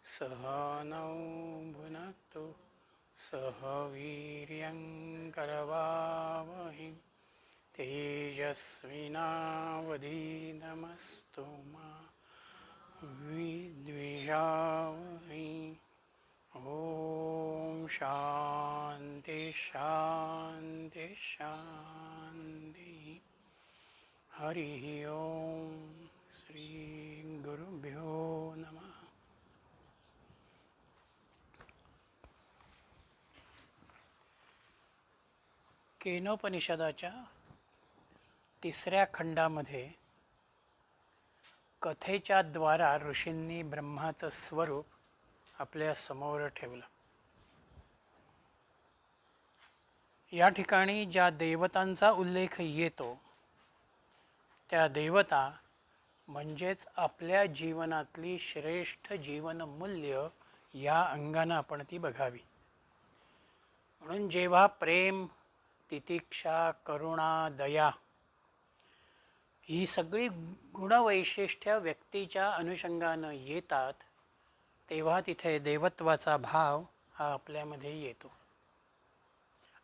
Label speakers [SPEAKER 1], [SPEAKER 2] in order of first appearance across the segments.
[SPEAKER 1] सह नौ भुनक्तु सह वीर्यङ्करवावहै तेजस्विनावधीतमस्तु मा विद्विषावहै। ॐ शान्ति शान्ति शान्तिः। हरिः ॐ श्रीगुरुभ्यो नमः। केनोपनिषदाच्या 3ऱ्या खंडामध्ये कथेच्या द्वारा ऋषींनी ब्रह्माचं स्वरूप आपल्या समोर ठेवलं. या ठिकाणी ज्या देवतांचा उल्लेख येतो त्या देवता म्हणजेच आपल्या जीवनातली श्रेष्ठ जीवनमूल्य या अंगानं आपण ती बघावी. म्हणून जेव्हा प्रेम, तितिक्षा, करुणा, दया ही सगळी गुणवैशिष्ट्य व्यक्तीच्या अनुषंगानं येतात तेव्हा तिथे देवत्वाचा भाव हा आपल्यामध्ये येतो.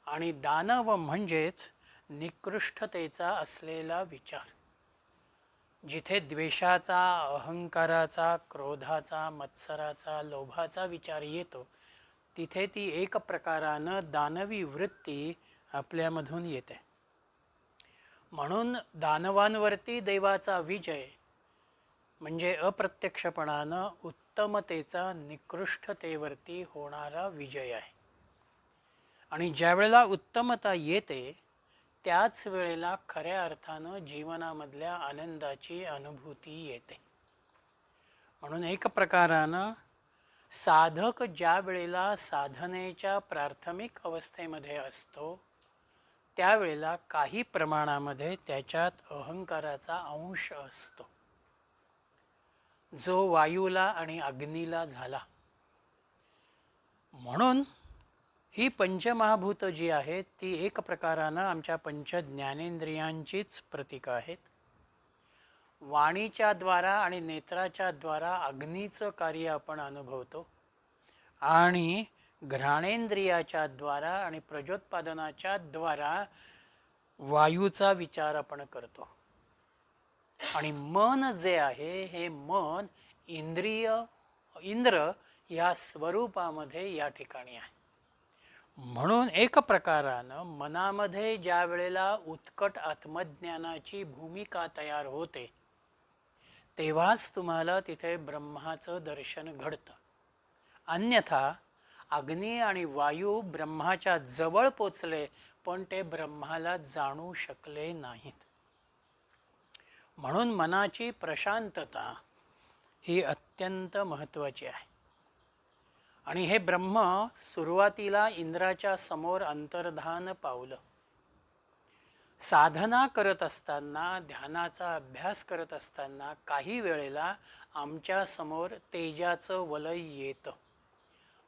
[SPEAKER 1] आणि दानव म्हणजेच निकृष्टतेचा असलेला विचार. जिथे द्वेषाचा, अहंकाराचा, क्रोधाचा, मत्सराचा, लोभाचा विचार येतो तिथे ती एक प्रकारानं दानवी वृत्ती आपल्यामधून येते. म्हणून दानवांवरती देवाचा विजय म्हणजे अप्रत्यक्षपणानं उत्तमतेचा निकृष्टतेवरती होणारा विजय आहे. आणि ज्या वेळेला उत्तमता येते त्याच वेळेला खऱ्या अर्थानं जीवनामधल्या आनंदाची अनुभूती येते. म्हणून एक प्रकारानं साधक ज्या वेळेला साधनेच्या प्राथमिक अवस्थेमध्ये असतो त्यावेळेला काही प्रमाणामध्ये त्याच्यात अहंकाराचा अंश असतो जो वायूला आणि अग्नीला झाला. म्हणून ही पंचमहाभूत जी आहेत ती एक प्रकारानं आमच्या पंच ज्ञानेंद्रियांचीच प्रतीक आहेत. वाणीच्या द्वारा आणि नेत्राच्या द्वारा अग्नीचं कार्य आपण अनुभवतो आणि घ्राणेंद्रियाच्या द्वारा आणि प्रजोत्पादनाच्या द्वारा वायूचा विचार आपण करतो. आणि मन जे आहे हे मन इंद्र या स्वरूपामध्ये या ठिकाणी आहे. म्हणून एक प्रकारानं मनामध्ये ज्या वेळेला उत्कट आत्मज्ञानाची भूमिका तयार होते तेव्हाच तुम्हाला तिथे ब्रह्माचं दर्शन घडतं. अन्यथा अग्नी आणि वायू ब्रह्माच्या जवळ पोचले पण ते ब्रह्माला जाणू शकले नाहीत. म्हणून मनाची प्रशांतता ही अत्यंत महत्त्वाची आहे. आणि हे ब्रह्म सुरुवातीला इंद्राच्या समोर अंतर्धान पावलं. साधना करत असताना, ध्यानाचा अभ्यास करत असताना काही वेळेला आमच्या समोर तेजाचं वलय येतं.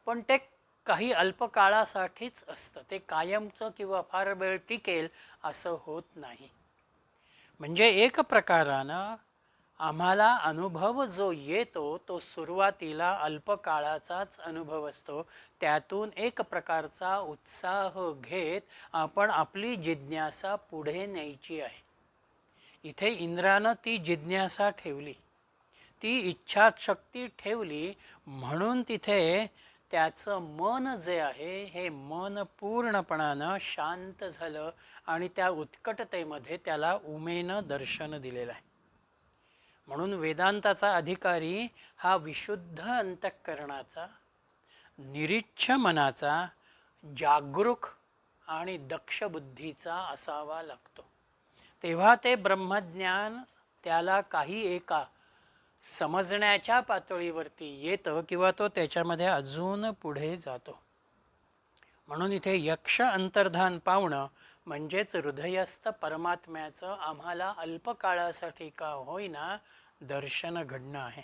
[SPEAKER 1] पण ते काही अल्पकाळासाठीच असतं. ते कायमचं किंवा फार वेळ टिकेल असं होत नाही. म्हणजे एक प्रकारानं आम्हाला अनुभव जो येतो तो सुरुवातीला अल्पकाळाचाच अनुभव असतो. त्यातून एक प्रकारचा उत्साह घेत आपण आपली जिज्ञासा पुढे न्यायची आहे. इथे इंद्रानं ती जिज्ञासा ठेवली, ती इच्छाशक्ती ठेवली. म्हणून तिथे त्याचं मन जे आहे हे मन पूर्णपणानं शांत झालं आणि त्या उत्कटतेमध्ये त्याला उमेनं दर्शन दिलेलं आहे. म्हणून वेदांताचा अधिकारी हा विशुद्ध अंतःकरणाचा, निरीच्छ मनाचा, जागरूक आणि दक्ष बुद्धीचा असावा लागतो. तेव्हा ते ब्रह्मज्ञान त्याला काही एका समजण्याच्या पातळीवरती येतं किंवा तो त्याच्यामध्ये अजून पुढे जातो. म्हणून इथे यक्ष अंतर्धान पावणं म्हणजेच हृदयस्थ परमात्म्याचं आम्हाला अल्पकाळासाठी का होईना दर्शन घडणं आहे.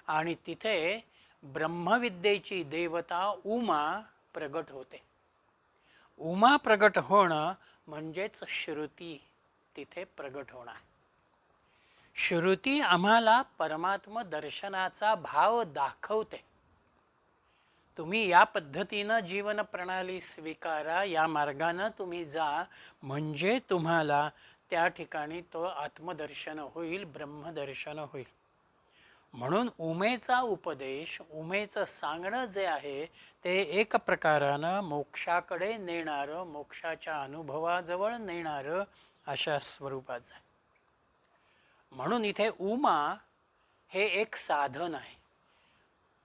[SPEAKER 1] आणि तिथे ब्रह्मविद्येची देवता उमा प्रगट होते. उमा प्रगट होणं म्हणजेच श्रुती तिथे प्रगट होणं आहे. श्रुती आम्हाला परमात्म दर्शनाचा भाव दाखवते. तुम्ही या पद्धतीनं जीवन प्रणाली स्वीकारा, या मार्गानं तुम्ही जा, म्हणजे तुम्हाला त्या ठिकाणी तो आत्मदर्शन होईल, ब्रह्मदर्शन होईल. म्हणून उमेचा उपदेश, उमेचं सांगणं जे आहे ते एक प्रकारानं मोक्षाकडे नेणारं, मोक्षाच्या अनुभवाजवळ नेणारं अशा स्वरूपाचं आहे. म्हणून इथे उमा हे एक साधन आहे.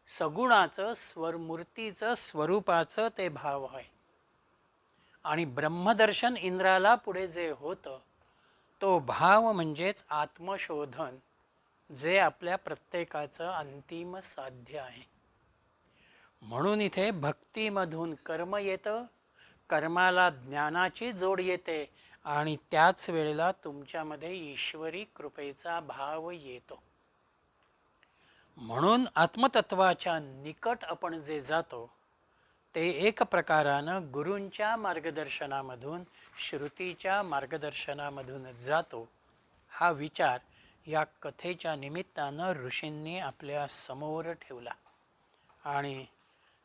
[SPEAKER 1] सगुणाचं मूर्तीचं स्वरूपाचं ते भाव आहे. आणि ब्रह्मदर्शन इंद्राला पुढे जे होतं तो भाव म्हणजेच आत्मशोधन, जे आपल्या प्रत्येकाचं अंतिम साध्य आहे. म्हणून इथे भक्तीमधून कर्म येतं, कर्माला ज्ञानाची जोड येते आणि त्याच वेळेला तुमच्यामध्ये ईश्वरी कृपेचा भाव येतो. म्हणून आत्मतत्वाच्या निकट आपण जे जातो ते एक प्रकारानं गुरूंच्या मार्गदर्शनामधून, श्रुतीच्या मार्गदर्शनामधून जातो. हा विचार या कथेच्या निमित्तानं ऋषींनी आपल्या समोर ठेवला. आणि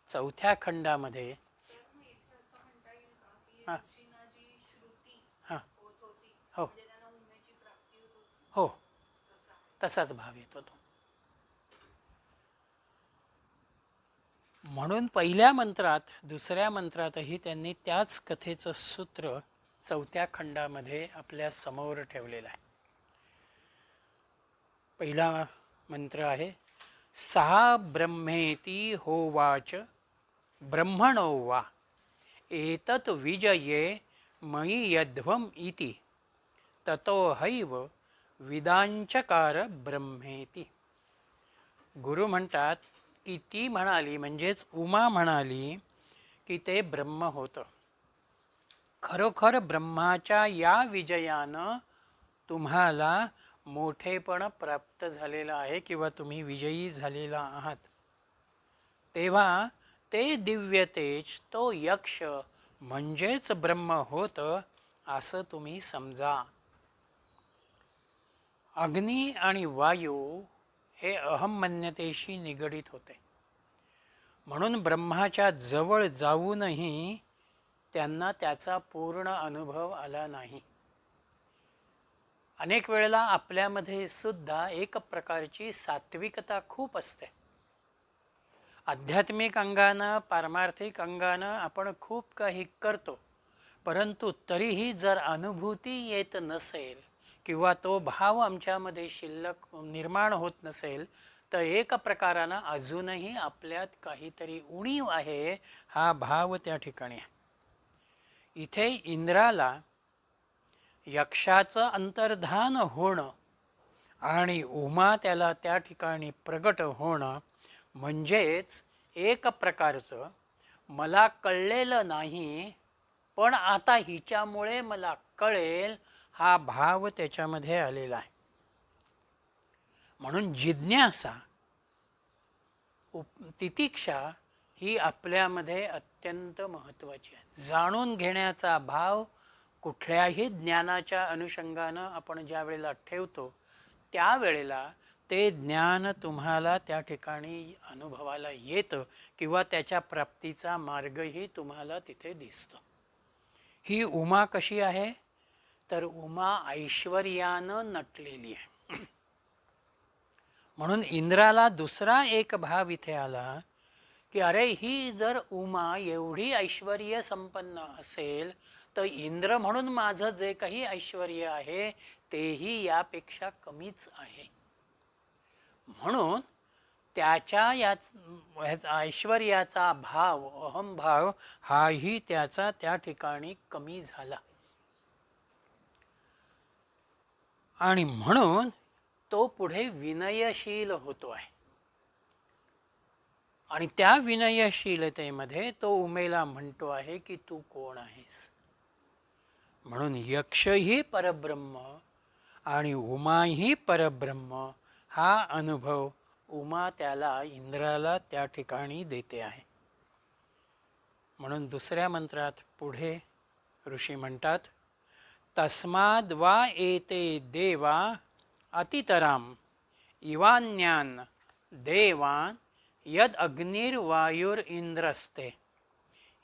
[SPEAKER 1] चौथ्या खंडामध्ये हां हां हो हो तसाच भाव येतो तो. म्हणून पहिल्या मंत्रात, दुसऱ्या मंत्रातही त्यांनी त्याच कथेचं सूत्र चौथ्या खंडामध्ये आपल्या समोर ठेवलेलं आहे. पहिला मंत्र आहे, सा ब्रह्मेती होवाच ब्रह्मणो वा एतत् विजये मयि यध्वम इति ततो हैव विदांचकार ब्रह्मेती. गुरु म्हणतात की ती म्हणाली, म्हणजेच उमा म्हणाली की ते ब्रह्म होतं. खरोखर ब्रह्माच्या या विजयानं तुम्हाला मोठेपण प्राप्त झालेलं आहे किंवा तुम्ही विजयी झालेला आहात. तेव्हा ते दिव्य तेज, तो यक्ष म्हणजेच ब्रह्म होतं असं तुम्ही समजा. अग्नी आणि वायू हे अहमन्यतेशी निगडीत होते. म्हणून ब्रह्माच्या जवळ जाऊनही त्यांना त्याचा पूर्ण अनुभव आला नाही. अनेक वेळेला आपल्यामध्ये सुद्धा एक प्रकारची सात्विकता खूप असते. आध्यात्मिक अंगानं, पारमार्थिक अंगानं आपण खूप काही करतो, परंतु तरीही जर अनुभूती येत नसेल किंवा तो भाव आमच्यामध्ये शिल्लक निर्माण होत नसेल तर एक प्रकारानं अजूनही आपल्यात काहीतरी उणीव आहे, हा भाव त्या ठिकाणी आहे. इथे इंद्राला यक्षाचं अंतर्धान होणं आणि उमा त्याला त्या ठिकाणी प्रगट होणं म्हणजेच एक प्रकारचं मला कळलेलं नाही पण आता हिच्यामुळे मला कळेल, हा भाव त्याच्यामध्ये आलेला आहे. म्हणून जिज्ञासा, तितिक्षा ही आपल्यामध्ये अत्यंत महत्त्वाची आहे. जाणून घेण्याचा भाव कुठल्याही ज्ञानाच्या अनुषंगानं आपण ज्या वेळेला ठेवतो त्यावेळेला ते ज्ञान तुम्हाला त्या ठिकाणी अनुभवाला येतं किंवा त्याच्या प्राप्तीचा मार्गही तुम्हाला तिथे दिसतो. ही उमा कशी आहे तर उमा ऐश्वर्यानं नटलेली आहे. म्हणून इंद्राला दुसरा एक भाव इथे आला की अरे ही जर उमा एवढी ऐश्वर्य संपन्न असेल तर इंद्र म्हणून माझं जे काही ऐश्वर्य आहे तेही यापेक्षा कमीच आहे. म्हणून त्याच्या याच ऐश्वर्याचा भाव, अहमभाव हाही त्याचा त्या ठिकाणी कमी झाला. आणि म्हणून तो पुढे विनयशील होतो आहे. आणि त्या विनयशीलतेमध्ये तो उमेला म्हणतो आहे की तू कोण आहेस. म्हणून यक्षही परब्रह्म आणि उमाही परब्रह्म हा अनुभव उमा त्याला, इंद्राला त्या ठिकाणी देते आहे. म्हणून दुसऱ्या मंत्रात पुढे ऋषी म्हणतात, तस्माद् वा एते देवा अतितराम इवान्यान देवान यद अग्निर्वायुरिंद्रस्ते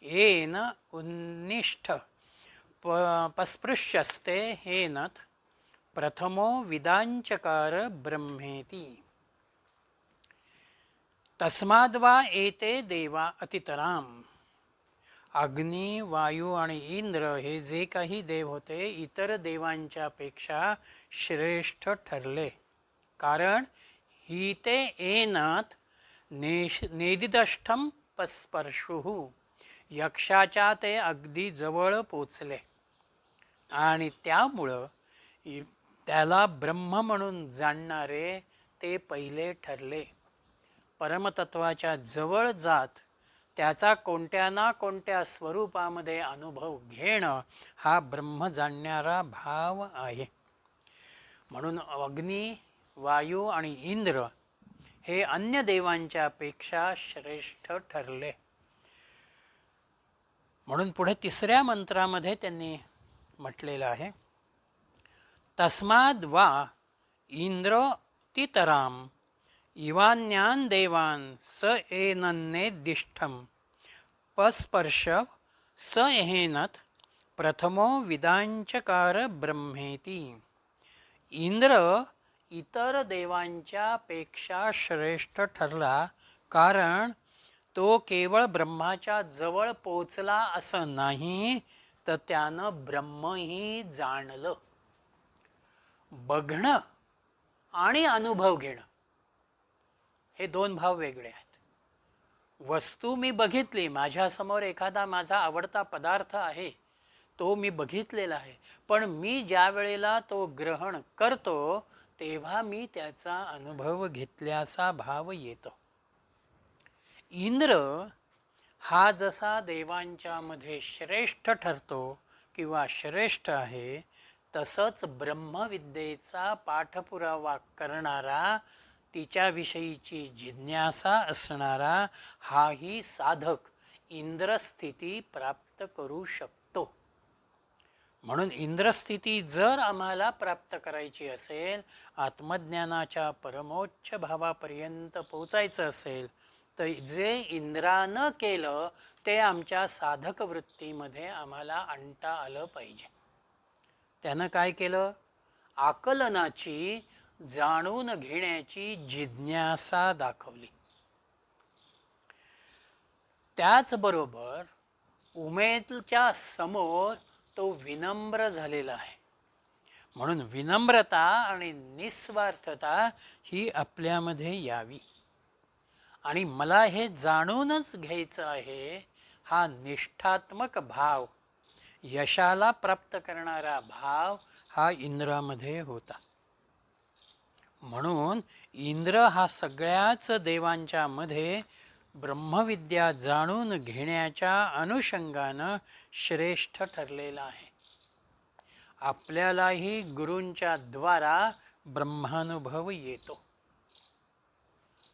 [SPEAKER 1] येन उन्निष्ठ पस्पृश्यस्ते हेनत प्रथमो विदांचकार ब्रह्मेति तस्माद्वा एते देवा अतितराम. अग्नी, वायू आणि इंद्र हे जे काही देव होते इतर देवांच्या पेक्षा श्रेष्ठ ठरले. कारण ही ते एनत नेदिदष्टम पस्पर्शुः, यक्षाच्या ते अगदी जवळ पोचले आणि त्यामुळं त्याला ब्रह्म म्हणून जाणणारे ते पहिले ठरले. परमतत्वाच्या जवळ जात त्याचा कोणत्या ना कोणत्या स्वरूपामध्ये अनुभव घेणं हा ब्रह्म जाणणारा भाव आहे. म्हणून अग्नी, वायू आणि इंद्र हे अन्य देवांच्या पेक्षा श्रेष्ठ ठरले. म्हणून पुढे तिसऱ्या मंत्रामध्ये त्यांनी म्हटलेलं आहे, तस्माद वा इंद्र तितराम इवान्यान देवान स एनन्नेदिष्ठम पस्पर्श स एहेनत प्रथमो विदांचकार ब्रह्मेती. इंद्र इतर देवांच्या पेक्षा श्रेष्ठ ठरला कारण तो केवळ ब्रह्माच्या जवळ पोचला असं नाही, तर त्यानं ब्रह्मही जाणलं. बघणं आणि अनुभव घेणं हे दोन भाव वेगळे आहेत. वस्तू मी बघितली, माझ्यासमोर एखादा माझा आवडता पदार्थ आहे, तो मी बघितलेला आहे, पण मी ज्या वेळेला तो ग्रहण करतो तेव्हा मी त्याचा अनुभव घेतल्याचा भाव येतो. इंद्र हा जसा देवांच्या मध्ये श्रेष्ठ ठरतो किंवा श्रेष्ठ आहे, तसंच ब्रह्मविद्येचा पाठपुरावा करणारा, तिच्याविषयीची जिज्ञासा असणारा हाही साधक इंद्रस्थिती प्राप्त करू शकतो. म्हणून इंद्रस्थिती जर आम्हाला प्राप्त करायची असेल, आत्मज्ञानाच्या परमोच्च भावापर्यंत पोचायचं असेल, तर जे इंद्रानं केलं ते आमच्या साधक वृत्तीमध्ये आम्हाला आणता आलं पाहिजे. त्यानं काय केलं? आकलनाची, जाणून घेण्याची जिज्ञासा दाखवली. त्याचबरोबर उमेदच्या समोर तो विनम्र झालेला आहे. म्हणून विनम्रता आणि निस्वार्थता ही आपल्यामध्ये यावी. आणि मला हे जाणूनच घ्यायचं आहे हा निष्ठात्मक भाव, यशाला प्राप्त करणारा भाव हा इंद्रामध्ये होता. म्हणून इंद्र हा सगळ्याच देवांच्या मध्ये ब्रह्मविद्या जाणून घेण्याच्या अनुषंगानं श्रेष्ठ ठरलेला आहे. आपल्यालाही गुरूंच्या द्वारा ब्रह्मानुभव येतो.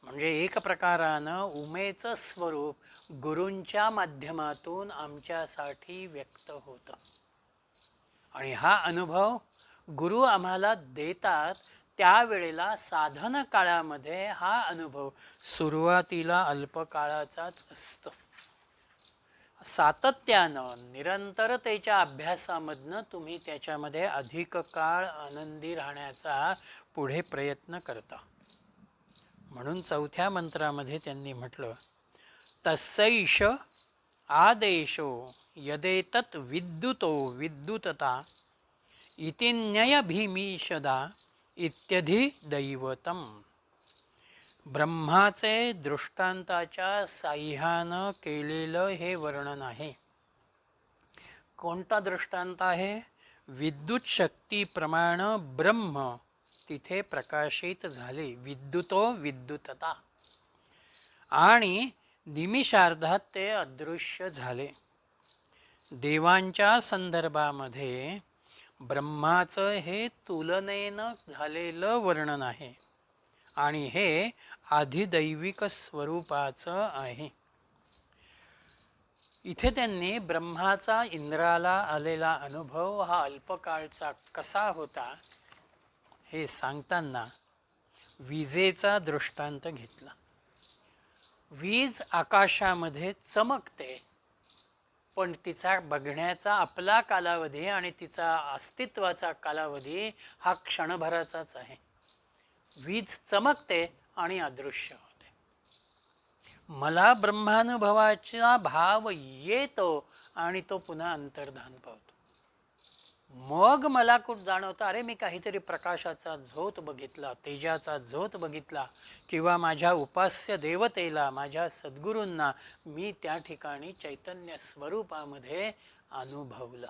[SPEAKER 1] म्हणजे एक प्रकारानं उमेचं स्वरूप गुरूंच्या माध्यमातून आमच्यासाठी व्यक्त होतं. आणि हा अनुभव गुरु आम्हाला देतात त्यावेळेला साधन काळामध्ये हा अनुभव सुरुवातीला अल्पकाळाचाच असतो. सातत्यानं निरंतरतेच्या अभ्यासामधनं तुम्ही त्याच्यामध्ये अधिक काळ आनंदी राहण्याचा पुढे प्रयत्न करता. म्हणून चौथ्या मंत्रामध्ये त्यांनी म्हटलं, तस्सैष आदेशो यदेतत् विद्युतो विद्युतता इति न्ययभीमीषदा इत्यधी दैवतम. ब्रह्माचे दृष्टांताच्या साह्यानं केलेलं हे वर्णन आहे. कोणता दृष्टांत आहे? विद्युत शक्तीप्रमाणे ब्रह्म तिथे प्रकाशित झाले, विद्युतो विद्युतता, आणि निमिषार्धात ते अदृश्य झाले. देवांच्या संदर्भामध्ये ब्रह्माचं हे तुलनेनं झालेलं वर्णन आहे आणि हे आधिदैविक स्वरूपाचं आहे. इथे त्यांनी ब्रह्माचा इंद्राला आलेला अनुभव हा अल्पकाळचा कसा होता हे सांगताना विजेचा दृष्टांत घेतला. वीज आकाशामध्ये चमकते, पण तिचा बघण्याचा आपला कालावधी आणि तिचा अस्तित्वाचा कालावधी हा क्षणभराचाच आहे. वीज चमकते आणि अदृश्य होते. मला ब्रह्मानुभवाचा भाव येतो आणि तो पुन्हा अंतर्धान पावतो. मग मला कुठं जाणवतं, अरे मी काहीतरी प्रकाशाचा झोत बघितला, तेजाचा झोत बघितला, किंवा माझ्या उपास्य देवतेला, माझ्या सद्गुरूंना मी त्या ठिकाणी चैतन्य स्वरूपामध्ये अनुभवलं.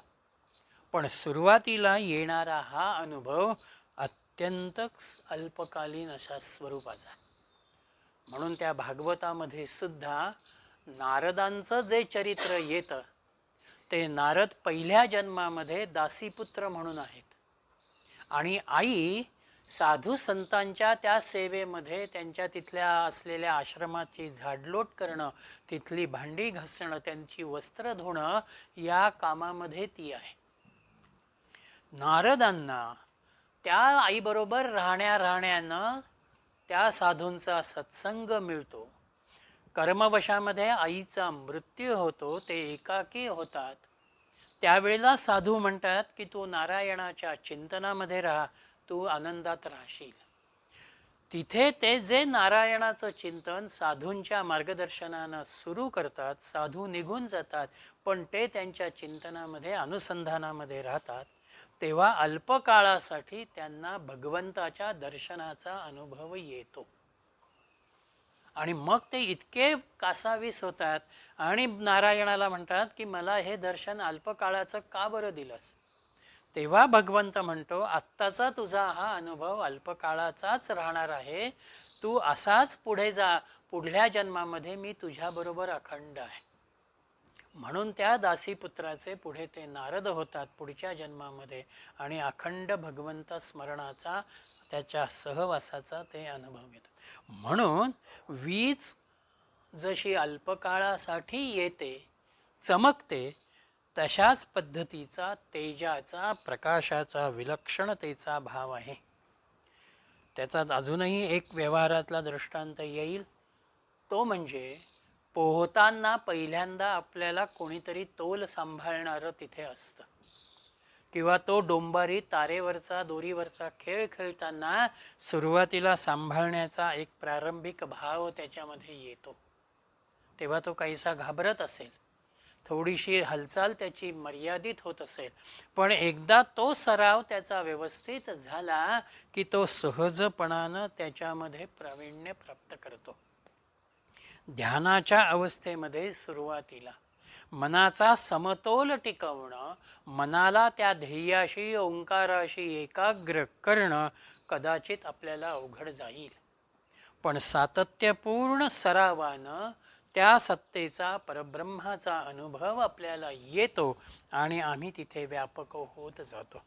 [SPEAKER 1] पण सुरुवातीला येणारा हा अनुभव अत्यंत अल्पकालीन अशा स्वरूपाचा. म्हणून त्या भागवतामध्ये सुद्धा नारदांचं जे चरित्र येतं ते नारद पहिल्या जन्मामध्ये दासीपुत्र म्हणून आहेत, आणि आई साधू संतांच्या त्या सेवेमध्ये, त्यांच्या तिथल्या असलेल्या आश्रमाची झाडलोट करणं, तिथली भांडी घासणं, त्यांची वस्त्र धुणं, या कामामध्ये ती आहे. नारदांना त्या आईबरोबर राहण्यानं त्या साधूंचा सत्संग मिळतो. कर्मवशामध्ये आईचा मृत्यू होतो, ते एकाकी होतात. त्यावेळेला साधू म्हणतात की तू नारायणाच्या चिंतनामध्ये राहा, तू आनंदात राहशील. तिथे ते जे नारायणाचं चिंतन साधूंच्या मार्गदर्शनानं सुरू करतात, साधू निघून जातात, पण ते त्यांच्या चिंतनामध्ये, अनुसंधानामध्ये राहतात. तेव्हा अल्पकाळासाठी त्यांना भगवंताच्या दर्शनाचा अनुभव येतो. आणि मग ते इतके कासावीस होतात आणि नारायणाला म्हणतात की मला हे दर्शन अल्पकाळाचं का बरं दिलंस? तेव्हा भगवंत म्हणतो, आत्ताचा तुझा हा अनुभव अल्पकाळाचाच राहणार आहे, तू असाच पुढे जा, पुढल्या जन्मामध्ये मी तुझ्याबरोबर अखंड आहे. म्हणून त्या दासीपुत्राचे पुढे ते नारद होतात पुढच्या जन्मामध्ये, आणि अखंड भगवंत स्मरणाचा, त्याच्या सहवासाचा ते अनुभव घेतात. म्हणून वीज जशी अल्पकाळासाठी येते, चमकते, तशाच पद्धतीचा तेजाचा, प्रकाशाचा, विलक्षणतेचा भाव आहे. त्याच्यात अजूनही एक व्यवहारातला दृष्टांत येईल, तो म्हणजे पोहताना पहिल्यांदा आपल्याला कोणीतरी तोल सांभाळणारं तिथे असतं, किंवा तो डोंबारी तारेवरचा, दोरीवरचा खेळ खेळताना सुरुवातीला सांभाळण्याचा एक प्रारंभिक भाव त्याच्यामध्ये येतो. तेव्हा तो काहीसा घाबरत असेल, थोडीशी हालचाल त्याची मर्यादित होत असेल, पण एकदा तो सराव त्याचा व्यवस्थित झाला की तो सहजपणानं त्याच्यामध्ये प्रावीण्य प्राप्त करतो. ध्यानाच्या अवस्थेमध्ये सुरुवातीला मनाचा समतोल टिकवणं, मनाला त्या ध्येयाशी, ओंकाराशी एकाग्र करणं कदाचित आपल्याला अवघड जाईल, पण सातत्यपूर्ण सरावानं त्या सत्तेचा, परब्रह्माचा अनुभव आपल्याला येतो आणि आम्ही तिथे व्यापक होत जातो.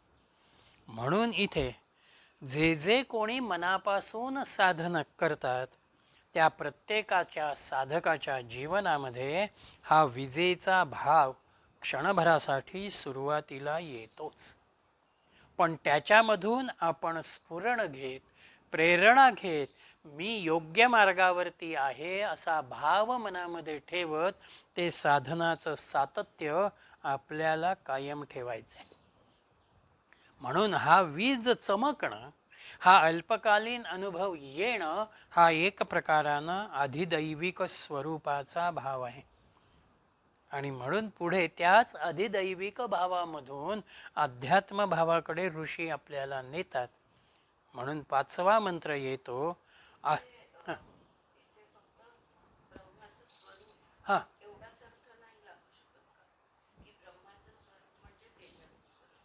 [SPEAKER 1] म्हणून इथे जे जे कोणी मनापासून साधन करतात त्या प्रत्येकाच्या साधकाच्या जीवनामध्ये हा विजेचा भाव क्षणभरासाठी सुरुवातीला येतोच. पण त्याच्यामधून आपण स्फुरण घेत, प्रेरणा घेत, मी योग्य मार्गावरती आहे असा भाव मनामध्ये ठेवत ते साधनाचं सातत्य आपल्याला कायम ठेवायचं आहे. म्हणून हा वीज चमकणं, हा अल्पकालीन अनुभव येणं, हा एक प्रकारानं अधिदैविक स्वरूपाचा भाव आहे. आणि म्हणून पुढे त्याच अधिदैविक भावामधून अध्यात्म भावाकडे ऋषी आपल्याला नेतात. म्हणून 5वा मंत्र येतो, हां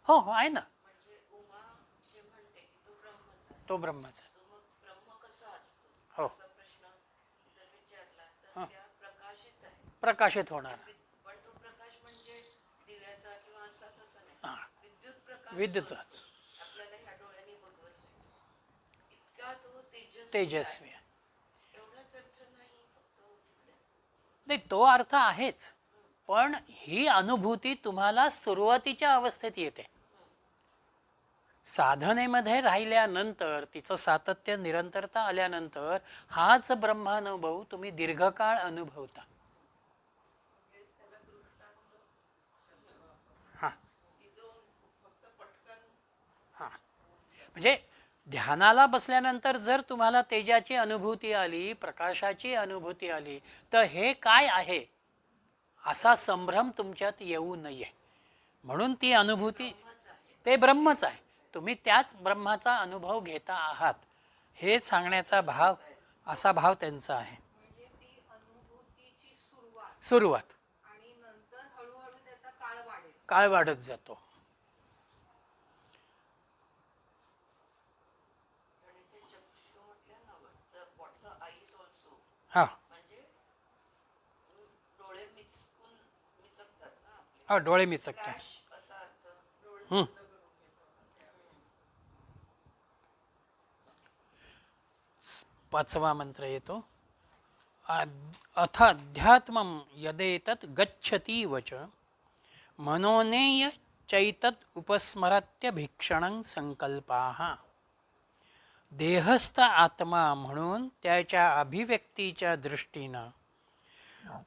[SPEAKER 1] हो हो आहे ना, तो ब्रह्माचा. हो प्रकाशित होणार. विद्युत तेजस्वी नाही, तो अर्थ आहेच, पण ही अनुभूती तुम्हाला सुरुवातीच्या अवस्थेत येते. साधनेमध्ये राहिल्यानंतर, तिचं सातत्य निरंतरता आल्यानंतर हाच ब्रह्मानुभव तुम्ही दीर्घकाळ अनुभवता. हां हां म्हणजे ध्यानाला बसल्यानंतर जर तुम्हाला तेजाची अनुभूती आली, प्रकाशाची अनुभूती आली, तर हे काय आहे असा संभ्रम तुमच्यात येऊ नये. म्हणून ती अनुभूती, ते ब्रह्मच आहे, तुम्ही त्याच ब्रह्माचा अनुभव घेता आहात, हे सांगण्याचा भाव, असा भाव त्यांचा आहे. सुरुवात, काळ वाढत जातो. हां हा, डोळे मिचकतात. हं. पाचवा मंत्र येतो. अथ अध्यात्मं यदेतत् गच्छति वच मनोनेय चैतत् उपस्मरत्य भिक्षणं संकल्पाः. देहस्थ आत्मा म्हणून त्याच्या अभिव्यक्तीच्या दृष्टीनं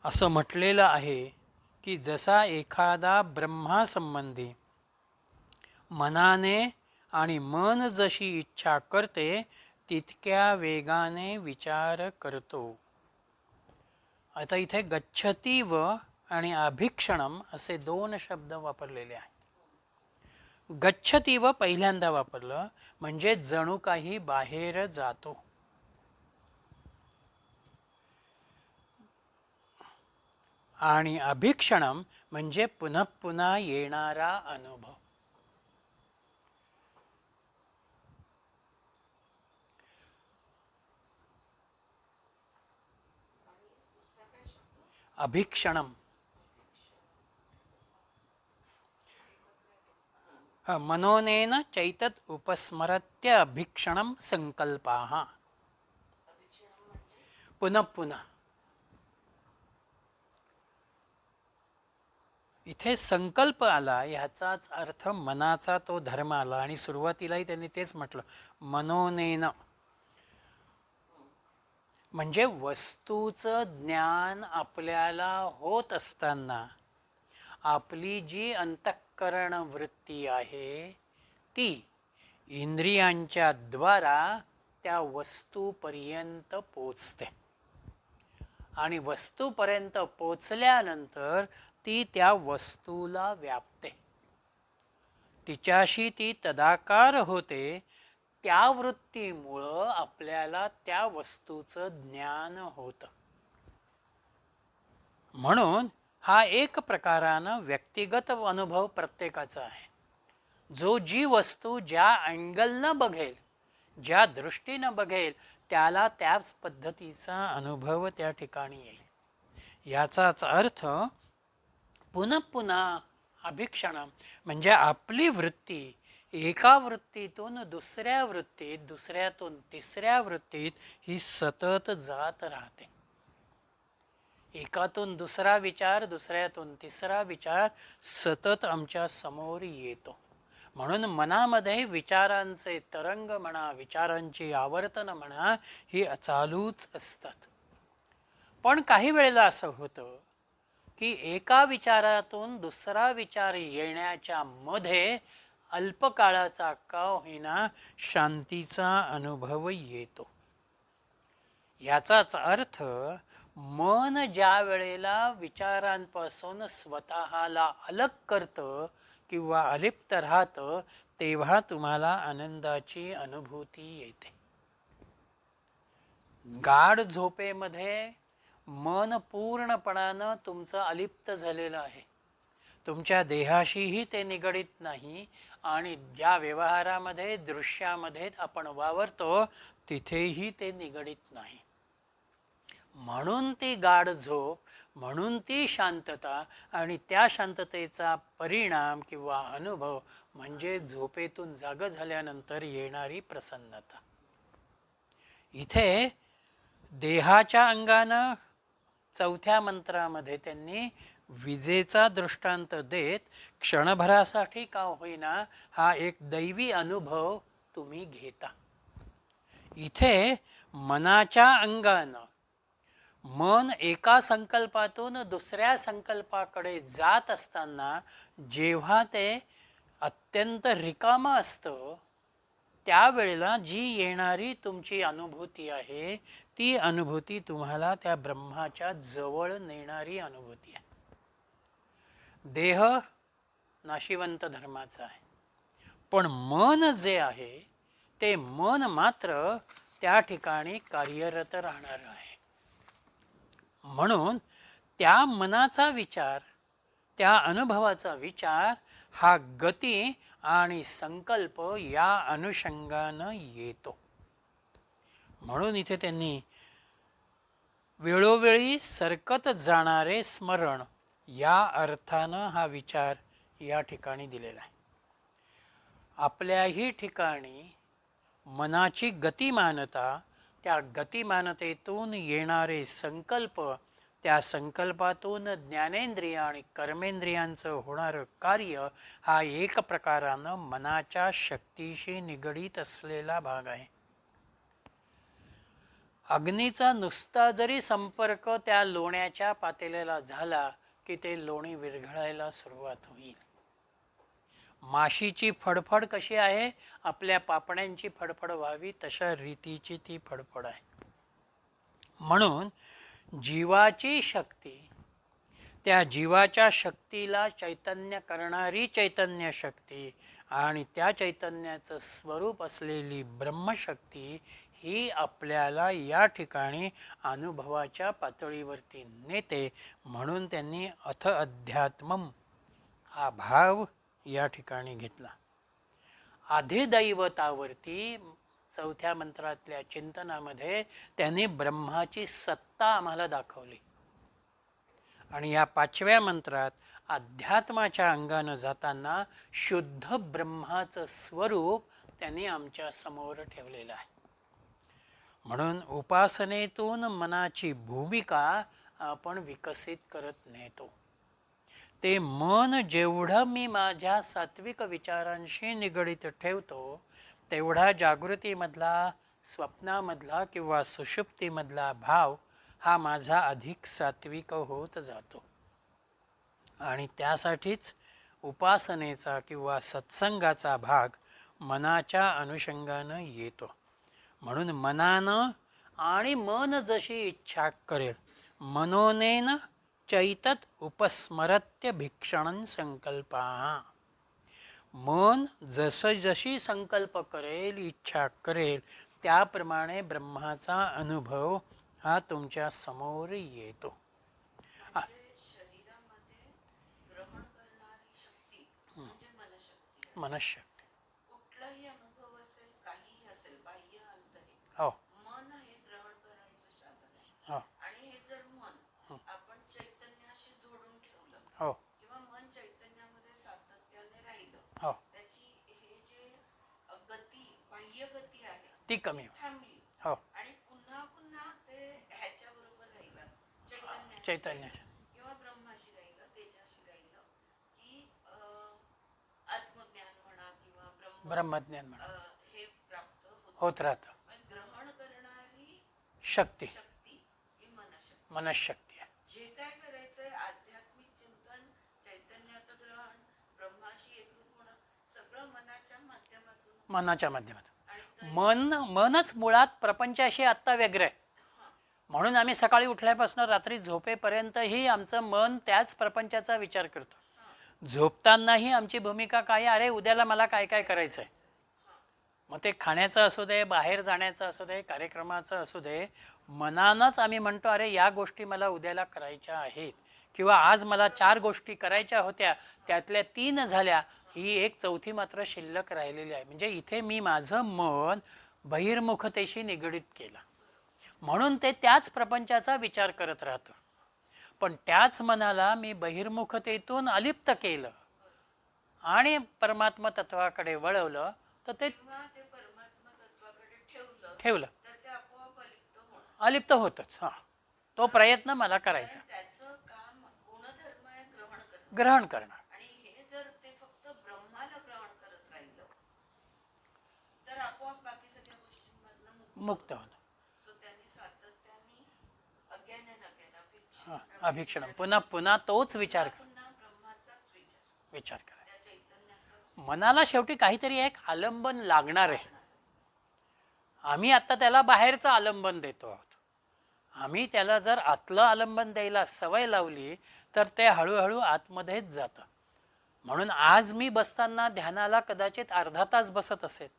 [SPEAKER 1] असं म्हटलेलं आहे की जसा एखादा ब्रह्मासंबंधी मनाने आणि मन जशी इच्छा करते तितक्या वेगाने विचार करतो. आता इथे गच्छती व आणि अभिक्षणम असे दोन शब्द वापरलेले आहेत. गच्छती व पहिल्यांदा वापरलं म्हणजे जणू काही बाहेर जातो. आणि अभिक्षणम म्हणजे पुन्हा पुन्हा येणारा अनुभव. अभिक्षणम मनोनेन चैतत उपस्मरत्य अभिक्षणम संकल्पाः. पुन्हा पुन्हा. इथे संकल्प आला ह्याचाच अर्थ मनाचा तो धर्म आला. आणि सुरुवातीलाही त्यांनी तेच म्हटलं, मनोनेन म्हणजे वस्तूचं ज्ञान आपल्याला होत असताना आपली जी अंतःकरण वृत्ती आहे ती इंद्रियांच्या द्वारा त्या वस्तूपर्यंत पोचते. आणि वस्तूपर्यंत पोचल्यानंतर ती त्या वस्तूला व्यापते, तिच्याशी ती तदाकार होते. त्या वृत्तीमुळं आपल्याला त्या वस्तूचं ज्ञान होतं. म्हणून हा एक प्रकारानं व्यक्तिगत अनुभव प्रत्येकाचा आहे. जो जी वस्तू ज्या अँगलनं बघेल, ज्या दृष्टीनं बघेल, त्याला त्याच पद्धतीचा अनुभव त्या ठिकाणी येईल. याचाच अर्थ पुन्हा पुन्हा अभिक्षणम म्हणजे आपली वृत्ती एका वृत्तीतून दुसऱ्या वृत्तीत, दुसऱ्यातून तिसऱ्या वृत्तीत ही सतत जात राहते. एकातून दुसरा विचार, दुसऱ्यातून तिसरा विचार सतत आमच्या समोर येतो. म्हणून मनामध्ये विचारांचे तरंग म्हणा, विचारांची आवर्तन म्हणा, ही चालूच असतात. पण काही वेळेला असं होतं की एका विचारातून दुसरा विचार येण्याच्या मध्ये अल्पकाळाचा का होईना शांतीचा अनुभव येतो. याचाच अर्थ मन ज्या वेळेला विचारांपासून स्वतःला अलग करतं किंवा अलिप्त राहतं तेव्हा तुम्हाला आनंदाची अनुभूती येते. गाढ झोपेमध्ये मन पूर्णपणानं तुमचं अलिप्त झालेलं आहे. तुमच्या देहाशीही ते निगडीत नाही आणि ज्या व्यवहारामध्ये, दृश्यामध्ये आपण वावरतो तिथेही ते निगडीत नाही. म्हणून ती गाढ झोप, म्हणून ती शांतता, आणि त्या शांततेचा परिणाम किंवा अनुभव म्हणजे झोपेतून जाग झाल्यानंतर येणारी प्रसन्नता. इथे देहाच्या अंगानं चौथ्या मंत्रामध्ये त्यांनी विजेचा दृष्टांत देत क्षणभरासाठी का होईना हा एक दैवी अनुभव तुम्ही घेता. इथे मनाच्या अंगानं मन एका संकल्पातून दुसऱ्या संकल्पाकडे जात असताना जेव्हा ते अत्यंत रिकामं असतं त्यावेळेला जी येणारी तुमची अनुभूती आहे ती अनुभूती तुम्हाला त्या ब्रह्माच्या जवळ नेणारी अनुभूती आहे. देह नाशिवंत धर्माचा आहे, पण मन जे आहे ते मन मात्र त्या ठिकाणी कार्यरत राहणार आहे. म्हणून त्या मनाचा विचार, त्या अनुभवाचा विचार हा गती आणि संकल्प या अनुषंगानं येतो. म्हणून इथे त्यांनी वेळोवेळी सरकत जाणारे स्मरण या अर्थानं हा विचार या ठिकाणी दिलेला आहे. आपल्याही ठिकाणी मनाची गतिमानता, त्या गतिमानतेतून येणारे संकल्प, त्या संकल्पातून ज्ञानेंद्रिय आणि कर्मेंद्रियांचं होणारं कार्य हा एक प्रकारानं मनाच्या शक्तीशी निगडीत असलेला भाग आहे. अग्नीचा नुसता जरी संपर्क त्या लोण्याच्या पातेल्याला झाला की ते लोणी विरघळायला सुरुवात होईल. माशीची फडफड कशी आहे, आपल्या पापण्यांची फडफड व्हावी तशा रीतीची ती फडफड आहे. म्हणून जीवाची शक्ती, त्या जीवाच्या शक्तीला चैतन्य करणारी चैतन्य शक्ती आणि त्या चैतन्याचं स्वरूप असलेली ब्रह्मशक्ती ही आपल्याला या ठिकाणी अनुभवाच्या पातळीवरती नेते. म्हणून त्यांनी अथ अध्यात्मम हा भाव या ठिकाणी घेतला. अधिदैवतावरती चौथ्या मंत्रातल्या चिंतनामध्ये त्यांनी ब्रह्माची सत्ता आम्हाला दाखवली आणि या पाचव्या मंत्रात अध्यात्माच्या अंगानं जाताना शुद्ध ब्रह्माचं स्वरूप त्यांनी आमच्या समोर ठेवलेलं आहे. म्हणून उपासनेतून मनाची भूमिका आपण विकसित करत नेतो. ते मन जेवढं मी माझ्या सात्विक विचारांशी निगडीत ठेवतो तेवढा जागृतीमधला, स्वप्नामधला किंवा सुषुप्तीमधला भाव हा माझा अधिक सात्विक होत जातो. आणि त्यासाठीच उपासनेचा किंवा सत्संगाचा भाग मनाच्या अनुषंगानं येतो. म्हणून मनानं आणि मन जशी इच्छा करेल, मनोनेन चैतत उपस्मरत्य भिक्षणं संकल्पा. मन जशी संकल्प करेल, इच्छा करेल त्याप्रमाणे ब्रह्माचा अनुभव हा तुमच्या समोर येतो. मनशक्ती
[SPEAKER 2] कुठलाही अनुभव असेल, काहीही असेल, बाह्य आंतरिक,
[SPEAKER 1] हो
[SPEAKER 2] मन हे ग्रहण करायचं साधन आहे.
[SPEAKER 1] हो
[SPEAKER 2] आणि हे जर मन आपण चैतन्याशी जोडून ठेवलं
[SPEAKER 1] हो
[SPEAKER 2] किंवा मन चैतन्यामध्ये सातत्याने राहिलं,
[SPEAKER 1] हो
[SPEAKER 2] त्याची हे जे गती, बाह्य गती आहे
[SPEAKER 1] ती कमी
[SPEAKER 2] थांबली
[SPEAKER 1] हो
[SPEAKER 2] आणि पुन्हा पुन्हा ते ह्याच्या बरोबर राहिलं,
[SPEAKER 1] चैतन्याशी
[SPEAKER 2] किंवा ब्रह्माशी राहिलं, तेजाशी राहिलं की आत्मज्ञान म्हणा किंवा
[SPEAKER 1] ब्रह्मज्ञान म्हणा
[SPEAKER 2] हे प्राप्त
[SPEAKER 1] होत राहतं.
[SPEAKER 2] ग्रहण करणारी
[SPEAKER 1] शक्ती
[SPEAKER 2] शक्ती ही मनशक्ती.
[SPEAKER 1] मनशक्ती आहे.
[SPEAKER 2] जे काय करायचंय आध्यात्मिक चिंतन, चैतन्याचं ग्रहण, ब्रह्माशी एकरूप होणं, सगळं मनाच्या माध्यमातून.
[SPEAKER 1] मनच मुळात प्रपंचाशी आत्ता व्यग्र आहे. म्हणून आम्ही सकाळी उठल्यापासून रात्री झोपेपर्यंतही आमचं मन त्याच प्रपंचाचा विचार करतो. झोपतानाही आमची भूमिका काय, अरे उद्याला मला काय काय करायचं आहे. मग ते खाण्याचं असू दे, बाहेर जाण्याचं असू दे, कार्यक्रमाचं असू दे, मनानंच आम्ही म्हणतो अरे या गोष्टी मला उद्याला करायच्या आहेत, किंवा आज मला 4 गोष्टी करायच्या होत्या त्यातल्या 3 झाल्या, ही एक चौथी मात्र शिल्लक राहिलेली आहे. म्हणजे इथे मी माझं मन बहिर्मुखतेशी निगडीत केलं म्हणून ते त्याच प्रपंचाचा विचार करत राहतं. पण त्याच मनाला मी बहिर्मुखतेतून अलिप्त केलं आणि परमात्मा तत्वाकडे वळवलं तर ते
[SPEAKER 2] परमात्मा तत्वाकडे
[SPEAKER 1] ठेवलं
[SPEAKER 2] तर ते आपोआप
[SPEAKER 1] अलिप्त होतच. हां, तो प्रयत्न मला करायचा.
[SPEAKER 2] त्याचं काम गुणधर्म आहे
[SPEAKER 1] ग्रहण करणार.
[SPEAKER 2] आणि हे जर ते फक्त ब्रह्माला ग्रहण करत राहिलं तर आपोआप बाकी सगळ्या गोष्टींमधनं
[SPEAKER 1] मुक्त होणं.
[SPEAKER 2] सो त्यांनी सातत्याने
[SPEAKER 1] हां, अभीक्षण पुन्हा पुन्हा तोच विचार कर,
[SPEAKER 2] पुन्हा ब्रह्माचाच विचार,
[SPEAKER 1] विचार करा.
[SPEAKER 2] त्या चैतन्याचाच
[SPEAKER 1] मनाला शेवटी काहीतरी एक आलंबन लागणार आहे. आम्ही आता त्याला बाहेरचं आलंबन देतो आहोत. आम्ही त्याला जर आतलं आलंबन द्यायला सवय लावली तर ते हळूहळू आतमध्येच जातं. म्हणून आज मी बसताना ध्यानाला कदाचित अर्धा तास बसत असेल,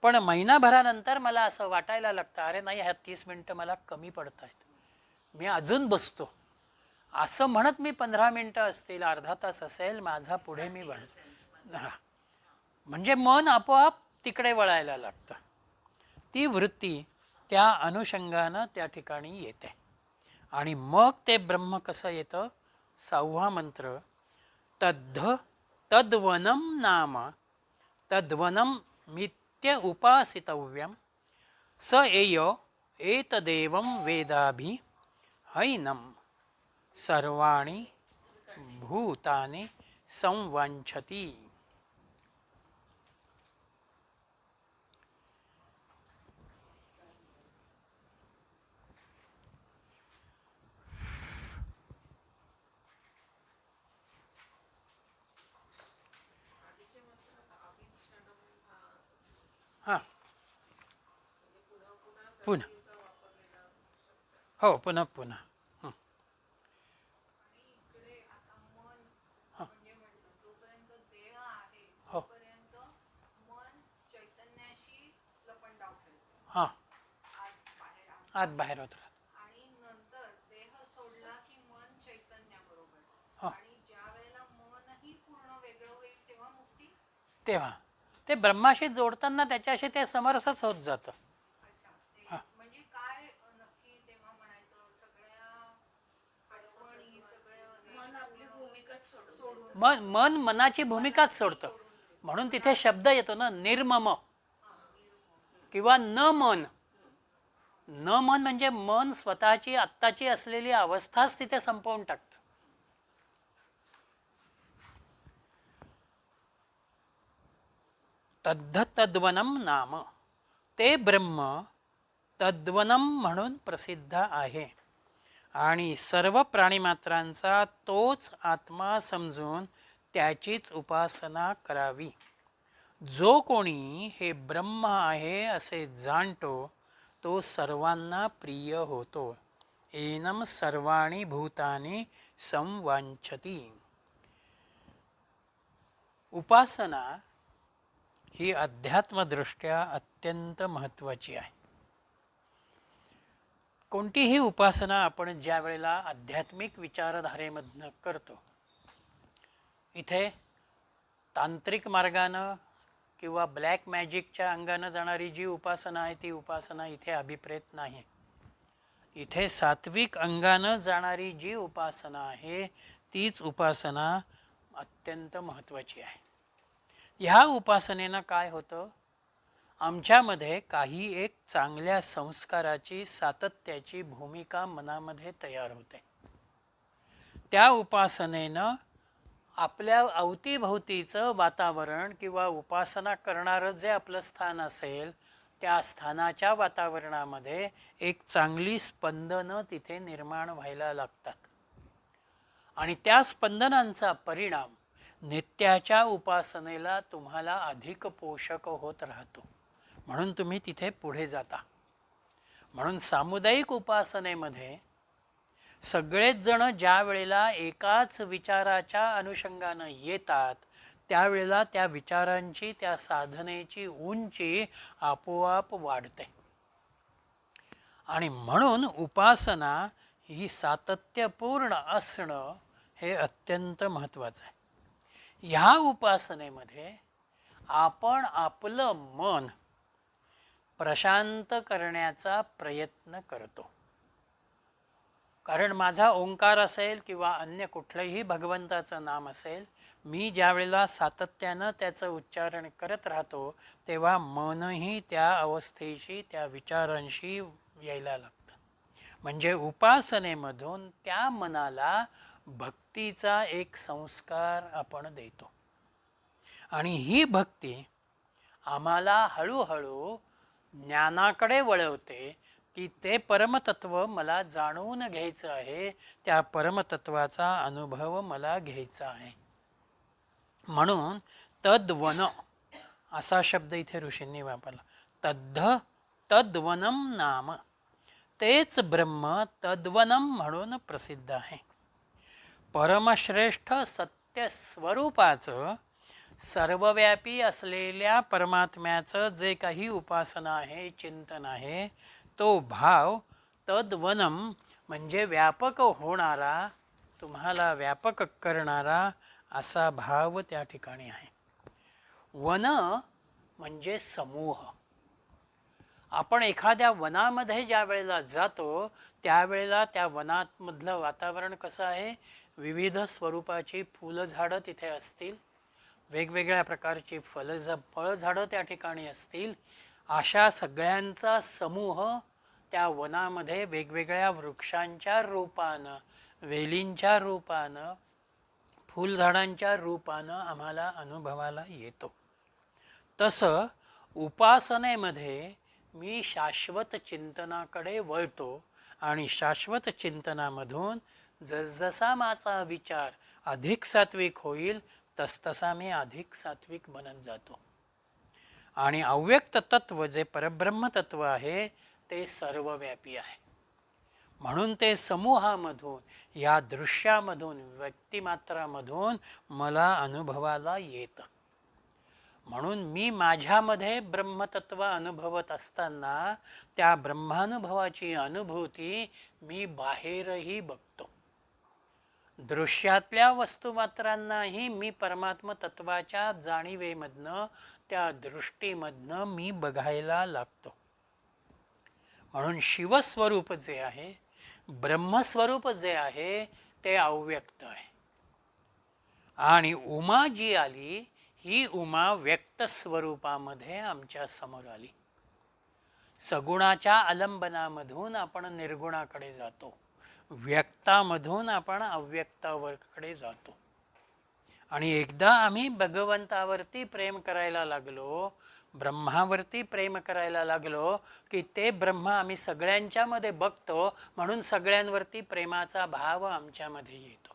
[SPEAKER 1] पण महिनाभरानंतर मला असं वाटायला लागतं, अरे नाही, ह्या 30 मिनटं मला कमी पडत आहेत, मी अजून बसतो. असं म्हणत मी 15 मिनटं असतील, अर्धा तास असेल, माझा पुढे मी वाढतो. हां, म्हणजे मन आपोआप तिकडे वळायला लागतं. ती वृत्ती त्या अनुषंगानं त्या ठिकाणी येते. आणि मग ते ब्रह्म कसं येतं? 6वा मंत्र, तद्वनम नाम तद्वनम मित्य उपासितव्यम स एय एतदेवं वेदाभि हैनं सर्वाणि भूतानि संवाञ्छति. हां, पुन्हा हो, पुन्हा पुन्हा. हो, हां, आत बाहेर होत राहत.
[SPEAKER 2] आणि नंतर देह सोडला की मन चैतन्याबरोबर,
[SPEAKER 1] हो,
[SPEAKER 2] आणि ज्या वेळेला मनही पूर्ण वेगळं होईल तेव्हा मुक्ती.
[SPEAKER 1] तेव्हा ते ब्रह्माशी जोडताना त्याच्याशी ते समरसच होत जातं.
[SPEAKER 2] अच्छा, ते म्हणजे काय नक्की तेव्हा म्हणायचं? सगळ्या आठवणी, सगळं मन आपली भूमिकाच सोडून
[SPEAKER 1] मन मनाची भूमिकाच सोडतं. म्हणून तिथे शब्द येतो ना, निर्मम किंवा न मन. न मन म्हणजे मन स्वतःची आत्ताची असलेली अवस्थाच तिथे संपवून टाकतं. तद्वनम नाम, ते ब्रह्म तद्वनम म्हणून प्रसिद्ध आहे. आणि सर्व प्राणीमात्रांचा तोच आत्मा समजून त्याचीच उपासना करावी. जो कोणी हे ब्रह्म आहे असे जाणतो तो सर्वांना प्रिय होतो. एनम सर्वाणि भूतानि संवाञ्छति. उपासना ही अध्यात्मदृष्ट्या अत्यंत महत्त्वाची आहे. कोणतीही उपासना आपण ज्या वेळेला आध्यात्मिक विचारधारेमधनं करतो, इथे तांत्रिक मार्गानं किंवा ब्लॅक मॅजिकच्या अंगानं जाणारी जी उपासना आहे ती उपासना इथे अभिप्रेत नाही. इथे सात्विक अंगानं जाणारी जी उपासना आहे तीच उपासना अत्यंत महत्त्वाची आहे. ह्या उपासनेनं काय होतं? आमच्यामध्ये काही एक चांगल्या संस्काराची, सातत्याची भूमिका मनामध्ये तयार होते. त्या उपासनेनं आपल्या अवतीभोवतीचं वातावरण किंवा उपासना करणारं जे आपलं स्थान असेल त्या स्थानाच्या वातावरणामध्ये एक चांगली स्पंदनं तिथे निर्माण व्हायला लागतात. आणि त्या स्पंदनांचा परिणाम नित्याच्या उपासनेला तुम्हाला अधिक पोषक होत राहतो. म्हणून तुम्ही तिथे पुढे जाता. म्हणून सामुदायिक उपासनेमध्ये सगळेच जण ज्या वेळेला एकाच विचाराच्या अनुषंगानं येतात त्यावेळेला त्या विचारांची, त्या साधनेची उंची आपोआप वाढते. आणि म्हणून उपासना ही सातत्यपूर्ण असणं हे अत्यंत महत्त्वाचं आहे. ह्या उपासनेमध्ये आपण आपलं मन प्रशांत करण्याचा प्रयत्न करतो. कारण माझा ओंकार असेल किंवा अन्य कुठलंही भगवंताचं नाम असेल, मी ज्या वेळेला सातत्यानं त्याचं उच्चारण करत राहतो तेव्हा मनही त्या अवस्थेशी, त्या विचारांशी यायला लागतं. म्हणजे उपासनेमधून त्या मनाला भक्तीचा एक संस्कार आपण देतो आणि ही भक्ती आम्हाला हळूहळू ज्ञानाकडे वळवते की ते परमतत्व मला जाणून घ्यायचं आहे, त्या परमतत्वाचा अनुभव मला घ्यायचा आहे. म्हणून तद्वन असा शब्द इथे ऋषींनी वापरला. तद्वनम नाम, तेच ब्रह्म तद्वनम म्हणून प्रसिद्ध आहे. परमश्रेष्ठ सत्य स्वरूपाचं, सर्वव्यापी असलेल्या परमात्म्याचं जे काही उपासना आहे, चिंतन आहे, तो भाव तद्वनम म्हणजे व्यापक होणारा, तुम्हाला व्यापक करणारा असा भाव त्या ठिकाणी आहे. वन म्हणजे समूह. आपण एखाद्या वनामध्ये ज्या वेळेला जातो त्यावेळेला त्या वनामधलं वातावरण कसं आहे, विविध स्वरूपाची फुलझाडं तिथे असतील, वेगवेगळ्या प्रकारची फळझाडं त्या ठिकाणी असतील. अशा सगळ्यांचा समूह त्या वनामध्ये वेगवेगळ्या वृक्षांच्या रूपानं, वेलींच्या रूपानं, फुलझाडांच्या रूपानं आम्हाला अनुभवाला येतो. तसं उपासनेमध्ये मी शाश्वत चिंतनाकडे वळतो आणि शाश्वत चिंतनामधून जसजसा माझा विचार अधिक सात्विक होईल तसतसा मी अधिक सात्विक बनत जातो. आणि अव्यक्त तत्व जे परब्रह्म तत्व आहे ते सर्वव्यापी आहे. म्हणून ते समूहामधून, या दृश्यामधून, व्यक्तिमात्रामधून मला अनुभवाला येतं. म्हणून मी माझ्यामध्ये ब्रह्मतत्व अनुभवत असताना त्या ब्रह्मानुभवाची अनुभूती मी बाहेरही बघतो. दृश्यातल्या वस्तुमात्रांनाही मी परमात्म तत्वाच्या जाणीवेमधनं, त्या दृष्टीमधनं मी बघायला लागतो. म्हणून शिवस्वरूप जे आहे, ब्रह्मस्वरूप जे आहे ते अव्यक्त आहे. आणि उमा जी आली, ही उमा व्यक्त स्वरूपामध्ये आमच्या समोर आली. सगुणाच्या अलंबनामधून आपण निर्गुणाकडे जातो, व्यक्तामधून आपण अव्यक्तावरकडे जातो. आणि एकदा आम्ही भगवंतावरती प्रेम करायला लागलो, ब्रह्मावरती प्रेम करायला लागलो की ते ब्रह्म आम्ही सगळ्यांच्यामध्ये बघतो, म्हणून सगळ्यांवरती प्रेमाचा भाव आमच्यामध्ये येतो.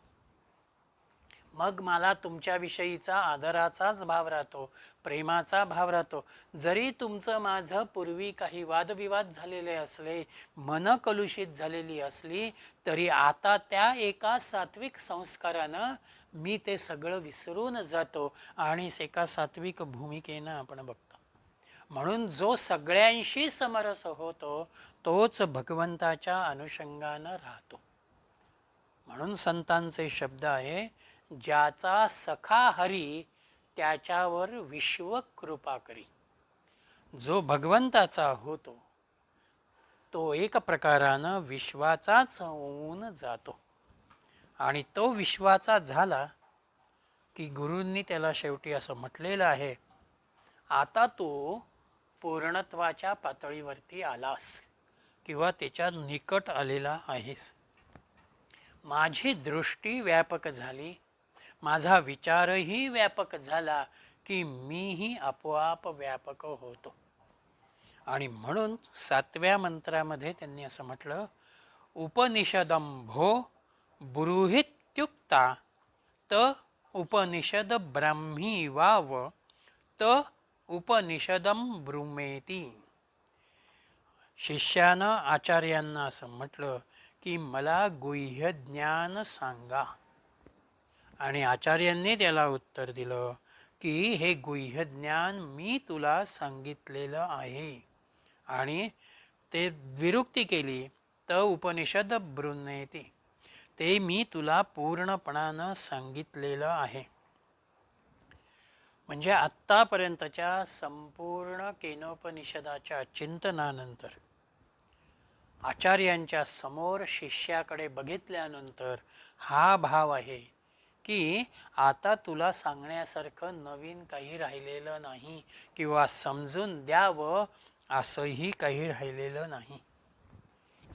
[SPEAKER 1] मग मला तुमच्याविषयीचा आदराचाच भाव राहतो, प्रेमाचा भाव राहतो. जरी तुमचं माझं पूर्वी काही वादविवाद झालेले असले, मन कलुषित झालेली असली, तरी आता त्या एका सात्विक संस्कारानं मी ते सगळं विसरून जातो आणि एका सात्विक भूमिकेनं आपण बघतो. म्हणून जो सगळ्यांशी समरस होतो तोच भगवंताच्या अनुषंगानं राहतो. म्हणून संतांचे शब्द आहे, ज्याचा सखा हरी त्याच्यावर विश्व कृपा करी. जो भगवंताचा होतो तो एक प्रकारानं विश्वाचाच होऊन जातो. आणि तो विश्वाचा झाला की गुरूंनी त्याला शेवटी असं म्हटलेलं आहे, आता तू पूर्णत्वाच्या पातळीवरती आलास किंवा त्याच्या निकट आलेला आहेस. माझी दृष्टी व्यापक झाली, माझा विचारही व्यापक झाला की मीही आपोआप व्यापक होतो. आणि म्हणून 7व्या मंत्रामध्ये त्यांनी असं म्हटलं, उपनिषदंभो ब्रूहित्युक्ता त उपनिषद ब्राह्मी वाव त उपनिषदम ब्रूमेती. शिष्यानं आचार्यांना असं म्हटलं की मला गुह्य ज्ञान सांगा. आणि आचार्यांनी त्याला उत्तर दिलं की हे गुह्य ज्ञान मी तुला सांगितलेलं आहे. आणि ते विरुक्ती केली, त उपनिषद ब्रूमेती, ते मी तुला पूर्णपणानं सांगितलेलं आहे. म्हणजे आत्तापर्यंतच्या संपूर्ण केनोपनिषदाच्या चिंतनानंतर, आचार्यांच्या समोर शिष्याकडे बघितल्यानंतर हा भाव आहे की आता तुला सांगण्यासारखं नवीन काही राहिलेलं नाही किंवा समजून द्यावं असंही काही राहिलेलं नाही.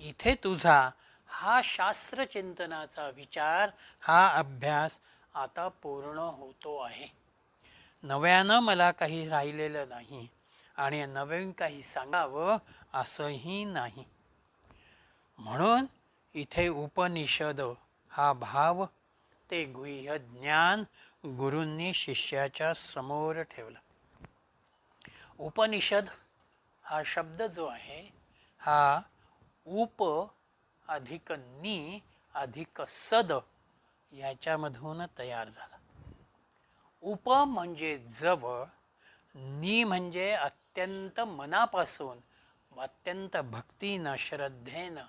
[SPEAKER 1] इथे तुझा हा शास्त्रचिंतनाचा विचार, हा अभ्यास आता पूर्ण होतो आहे. नव्यानं मला काही राहिलेलं नाही आणि नवीन काही सांगावं असंही नाही. म्हणून इथे उपनिषद हा भाव, ते गुह्य ज्ञान गुरूंनी शिष्याच्या समोर ठेवलं. उपनिषद हा शब्द जो आहे हा उप अधिक नि अधिक सद याच्यामधून तयार झाला. उप म्हणजे जवळ, नि म्हणजे अत्यंत मनापासून, अत्यंत भक्तीनं श्रद्धेनं,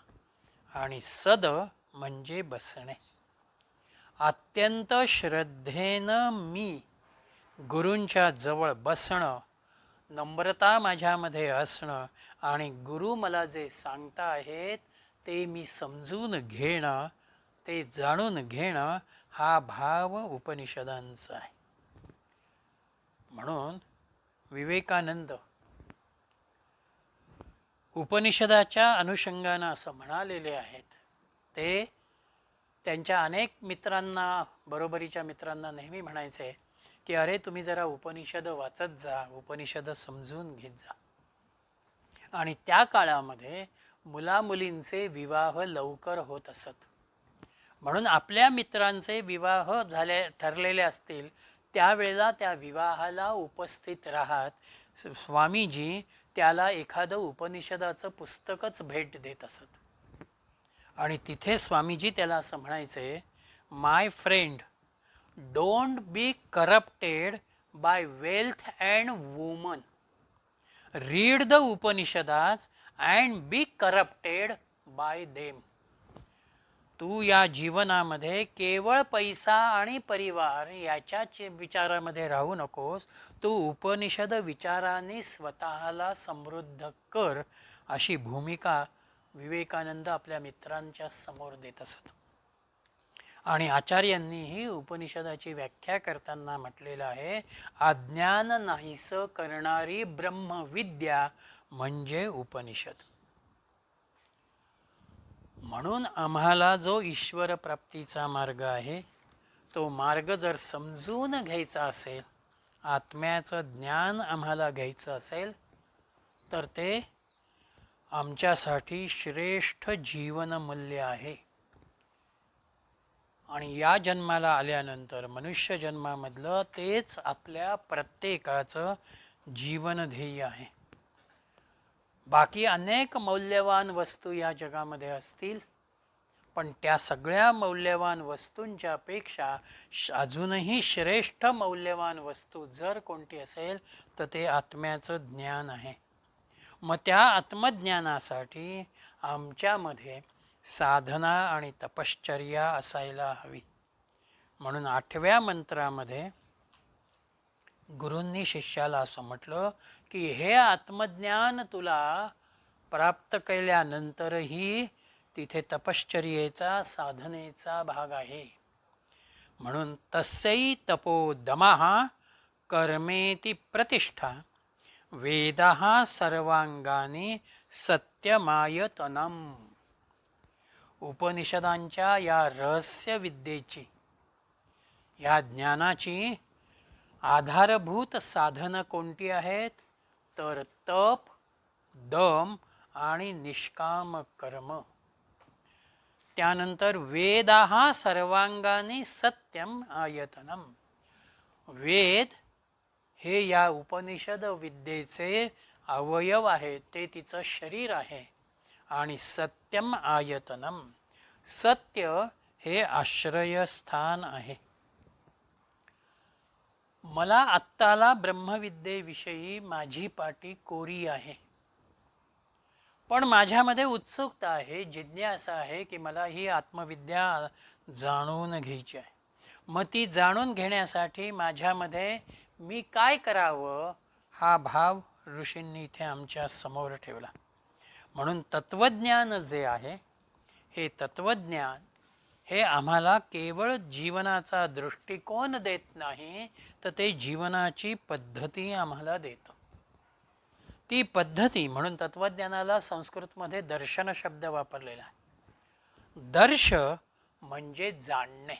[SPEAKER 1] आणि सद म्हणजे बसणे. अत्यंत श्रद्धेनं मी गुरूंच्या जवळ बसणं, नम्रता माझ्यामध्ये असणं आणि गुरु मला जे सांगता आहेत ते मी समजून घेणं, ते जाणून घेणं, हा भाव उपनिषदांचा आहे. म्हणून विवेकानंद उपनिषदाच्या अनुषंगानं असं म्हणालेले आहेत. ते त्यांच्या अनेक मित्रांना, बरोबरीच्या मित्रांना नेहमी म्हणायचे की अरे तुम्ही जरा उपनिषद वाचत जा, उपनिषद समजून घेत जा. आणि त्या काळामध्ये मुलामुलींचे विवाह लवकर होत असत. म्हणून आपल्या मित्रांचे विवाह ठरलेले असतील त्यावेळेला त्या विवाहाला उपस्थित राहत स्वामीजी त्याला एखादं उपनिषदाचं पुस्तकच भेट देत असत. आणि तिथे स्वामीजी त्याला असं म्हणायचे, my friend, don't be corrupted by wealth and woman. Read the Upanishads and be corrupted by them. तू या जीवनामध्ये केवळ पैसा आणि परिवार याच्याच विचारामध्ये राहू नकोस. तू उपनिषद विचाराने स्वतःला समृद्ध कर, अशी भूमिका विवेकानंद आपल्या मित्रांच्या समोर देत असत. आणि आचार्यांनीही उपनिषदाची व्याख्या करताना म्हटलेलं आहे, अज्ञान नाहीसं करणारी ब्रह्मविद्या म्हणजे उपनिषद. म्हणून आम्हाला जो ईश्वर प्राप्तीचा मार्ग आहे तो मार्ग जर समजून घ्यायचा असेल, आत्म्याचं ज्ञान आम्हाला घ्यायचं असेल, तर ते आमच्यासाठी श्रेष्ठ जीवनमूल्य आहे. आणि या जन्माला आल्यानंतर मनुष्य जन्मामधलं तेच आपल्या प्रत्येकाचं जीवनध्येय आहे. बाकी अनेक मौल्यवान वस्तू या जगामध्ये असतील, पण त्या सगळ्या मौल्यवान वस्तूंच्या पेक्षा अजूनही श्रेष्ठ मौल्यवान वस्तू जर कोणती असेल तर ते आत्म्याचं ज्ञान आहे. मग त्या आत्मज्ञानासाठी आमच्यामध्ये साधना आणि तपश्चर्या असायला हवी. म्हणून 8व्या मंत्रामध्ये गुरूंनी शिष्याला असं म्हटलं की हे आत्मज्ञान तुला प्राप्त केल्यानंतरही तिथे तपश्चर्येचा, साधनेचा भाग आहे. म्हणून तस्यै तपोदमः कर्मेति प्रतिष्ठा वेदः सर्वांगानी सत्यमायतनम. उपनिषदांच्या या रहस्य विद्येची, या ज्ञानाची आधारभूत साधनं कोणती आहेत? तर तप, दम आणि निष्काम कर्म. त्यानंतर वेदाः सर्वांगानी सत्यम आयतनम. वेद हे या उपनिषद विद्येचे अवयव आहे, ते तिचं शरीर आहे. आणि सत्यम आयतनम, सत्य हे आश्रयस्थान आहे. मला आत्ताला ब्रह्मविद्येविषयी माझी पाटी कोरी आहे, पण माझ्यामध्ये उत्सुकता आहे, जिज्ञासा आहे की मला ही आत्मविद्या जाणून घ्यायची आहे. मग ती जाणून घेण्यासाठी माझ्यामध्ये मी काय करावं, हा भाव ऋषींनी इथे आमच्या समोर ठेवला. म्हणून तत्त्वज्ञान जे आहे, हे तत्त्वज्ञान हे आम्हाला केवळ जीवनाचा दृष्टिकोन देत नाही, तर ते जीवनाची पद्धती आम्हाला देतं. ती पद्धती, म्हणून तत्त्वज्ञानाला संस्कृतमध्ये दर्शन शब्द वापरलेला आहे. दर्श म्हणजे जाणणे.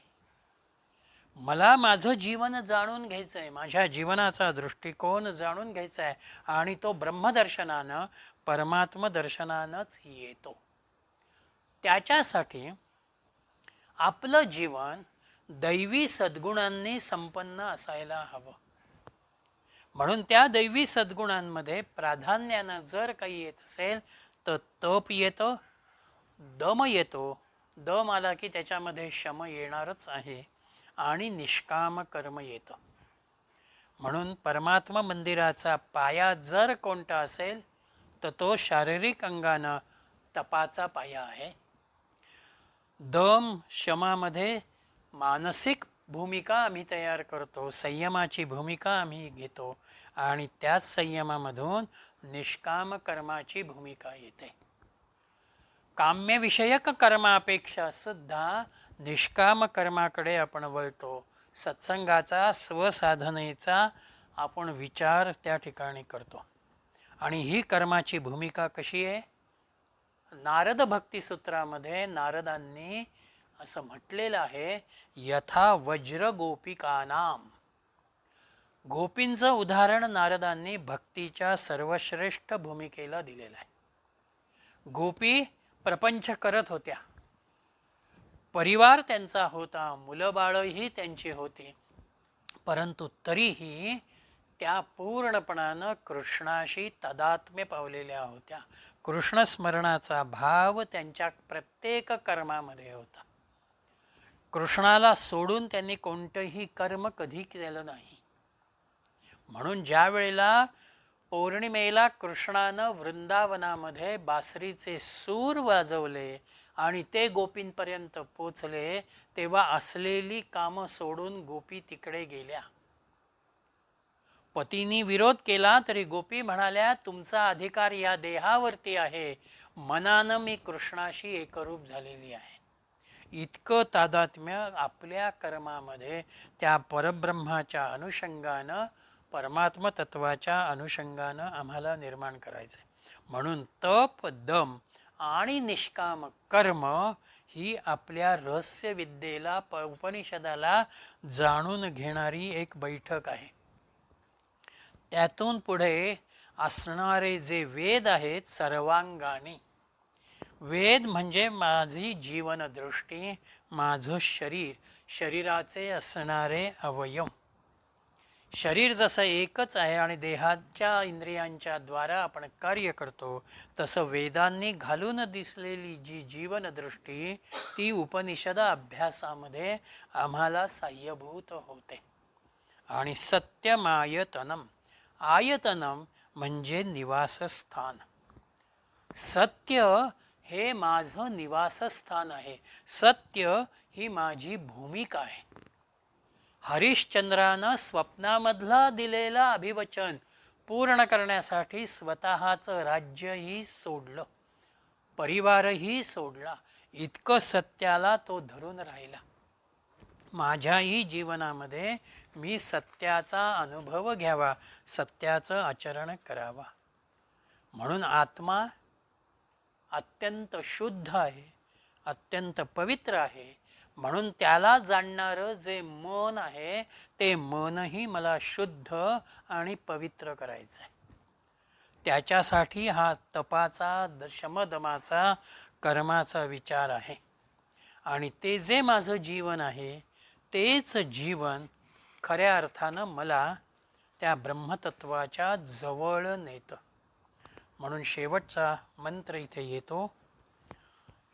[SPEAKER 1] मला माझं जीवन जाणून घ्यायचं आहे, माझ्या जीवनाचा दृष्टिकोन जाणून घ्यायचा आहे आणि तो ब्रह्मदर्शनानं परमात्मदर्शनानंच येतो. त्याच्यासाठी आपलं जीवन दैवी सद्गुणांनी संपन्न असायला हवं. म्हणून त्या दैवी सद्गुणांमध्ये प्राधान्यानं जर काही येत असेल तर तप येतं, दम येतो. दम आला की त्याच्यामध्ये शम येणारच आहे आणि निष्काम कर्म येतं. म्हणून परमात्मा मंदिराचा पाया जर कोणता असेल तर तो शारीरिक अंगानं तपाचा पाया आहे. दम शमामध्ये मानसिक भूमिका आम्ही तयार करतो, संयमाची भूमिका आम्ही घेतो आणि त्याच संयमामधून निष्काम कर्माची भूमिका येते. काम्यविषयक कर्मापेक्षा सुद्धा निष्काम कर्माकडे आपण वळतो. सत्संगाचा स्वसाधनेचा आपण विचार त्या ठिकाणी करतो. आणि ही कर्माची भूमिका कशी आहे? नारद भक्तिसूत्रामध्ये नारदांनी असं म्हटलेलं आहे, यथा वज्र गोपिकानाम. गोपींचं उदाहरण नारदांनी भक्तीच्या सर्वश्रेष्ठ भूमिकेला दिलेलं आहे. गोपी प्रपंच करत होत्या, परिवार त्यांचा होता, मुलं बाळही त्यांची होती, परंतु तरीही त्या पूर्णपणानं कृष्णाशी तादात्म्य पावलेल्या होत्या. कृष्णस्मरणाचा भाव त्यांच्या प्रत्येक कर्मामध्ये होता. कृष्णाला सोडून त्यांनी कोणतंही कर्म कधी केलं नाही. म्हणून ज्या वेळेला पौर्णिमेला कृष्णानं वृंदावनामध्ये बासरीचे सूर वाजवले आणि ते गोपींपर्यंत पोचले, तेव्हा असलेली कामं सोडून गोपी तिकडे गेल्या. पतींनी विरोध केला तरी गोपी म्हणाल्या, तुमचा अधिकार या देहावरती आहे, मनानं मी कृष्णाशी एकरूप झालेली आहे. इतकं तादात्म्य आपल्या कर्मामध्ये त्या परब्रह्माच्या अनुषंगानं, परमात्म तत्वाच्या अनुषंगानं आम्हाला निर्माण करायचं आहे. म्हणून तप, दम आणि निष्काम कर्म ही आपल्या रहस्यविद्येला, उपनिषदाला जाणून घेणारी एक बैठक आहे. त्यातून पुढे असणारे जे वेद आहेत सर्वांगानी. वेद म्हणजे माझी जीवनदृष्टी, माझं शरीर, शरीराचे असणारे अवयव. शरीर जसं एकच आहे आणि देहाच्या इंद्रियांच्या द्वारा आपण कार्य करतो, तसं वेदांनी घालून दिसलेली जी जीवनदृष्टी ती उपनिषद अभ्यासामध्ये आम्हाला साह्यभूत होते. आणि सत्यमायतनम. आयतनम म्हणजे निवासस्थान. सत्य हे माझं निवासस्थान आहे. सत्य ही माझी भूमिका आहे. हरिश्चंद्रानं स्वप्नामधला दिलेलं अभिवचन पूर्ण करण्यासाठी स्वतःचं राज्यही सोडलं, परिवारही सोडला. इतकं सत्याला तो धरून राहिला. माझ्याही जीवनामध्ये मी सत्याचा अनुभव घ्यावा, सत्याचं आचरण करावा. म्हणून आत्मा अत्यंत शुद्ध आहे, अत्यंत पवित्र आहे. म्हणून त्याला जाणणारं जे मन आहे ते मनही मला शुद्ध आणि पवित्र करायचं आहे. त्याच्यासाठी हा तपाचा, शमदमाचा, कर्माचा विचार आहे. आणि ते जे माझं जीवन आहे तेच जीवन खऱ्या अर्थानं मला त्या ब्रह्मतत्वाच्या जवळ नेतं. म्हणून शेवटचा मंत्र इथे येतो,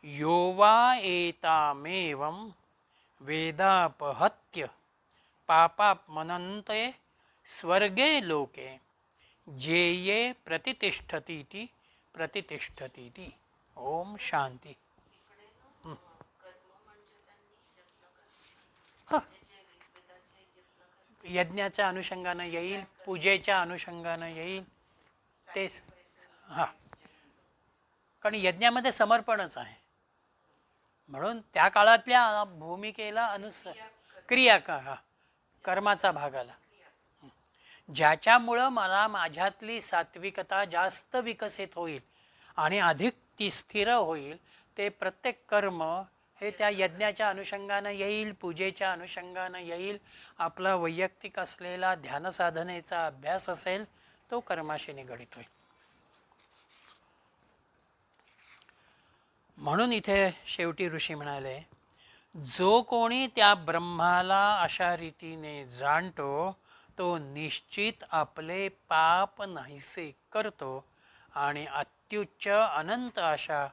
[SPEAKER 1] यो वा एतामेवं वेदापहत्य पापात्मनन्ते स्वर्गे लोके जेये प्रतितिष्ठतीति प्रतितिष्ठतीति. ओम शांती. यज्ञाच्या अनुषंगानं येईल, पूजेच्या अनुषंगानं येईल ते. हां, कारण यज्ञामध्ये समर्पणच आहे. म्हणून त्या काळातल्या भूमिकेला अनुसार क्रिया कर्माचा भाग आला. ज्याच्यामुळं मला माझ्यातली सात्विकता जास्त विकसित होईल आणि अधिक ती स्थिर होईल, ते प्रत्येक कर्म हे त्या यज्ञाच्या अनुषंगानं येईल, पूजेच्या अनुषंगानं येईल. आपला वैयक्तिक असलेला ध्यानसाधनेचा अभ्यास असेल तो कर्माशी निगडित होईल. म्हणून इथे शेवटी ऋषी म्हणाले, जो कोणी त्या ब्रह्माला अशा रीतीने जाणतो तो निश्चित आपले पाप नाहीसे करतो आणि अत्युच्च अनंत अशा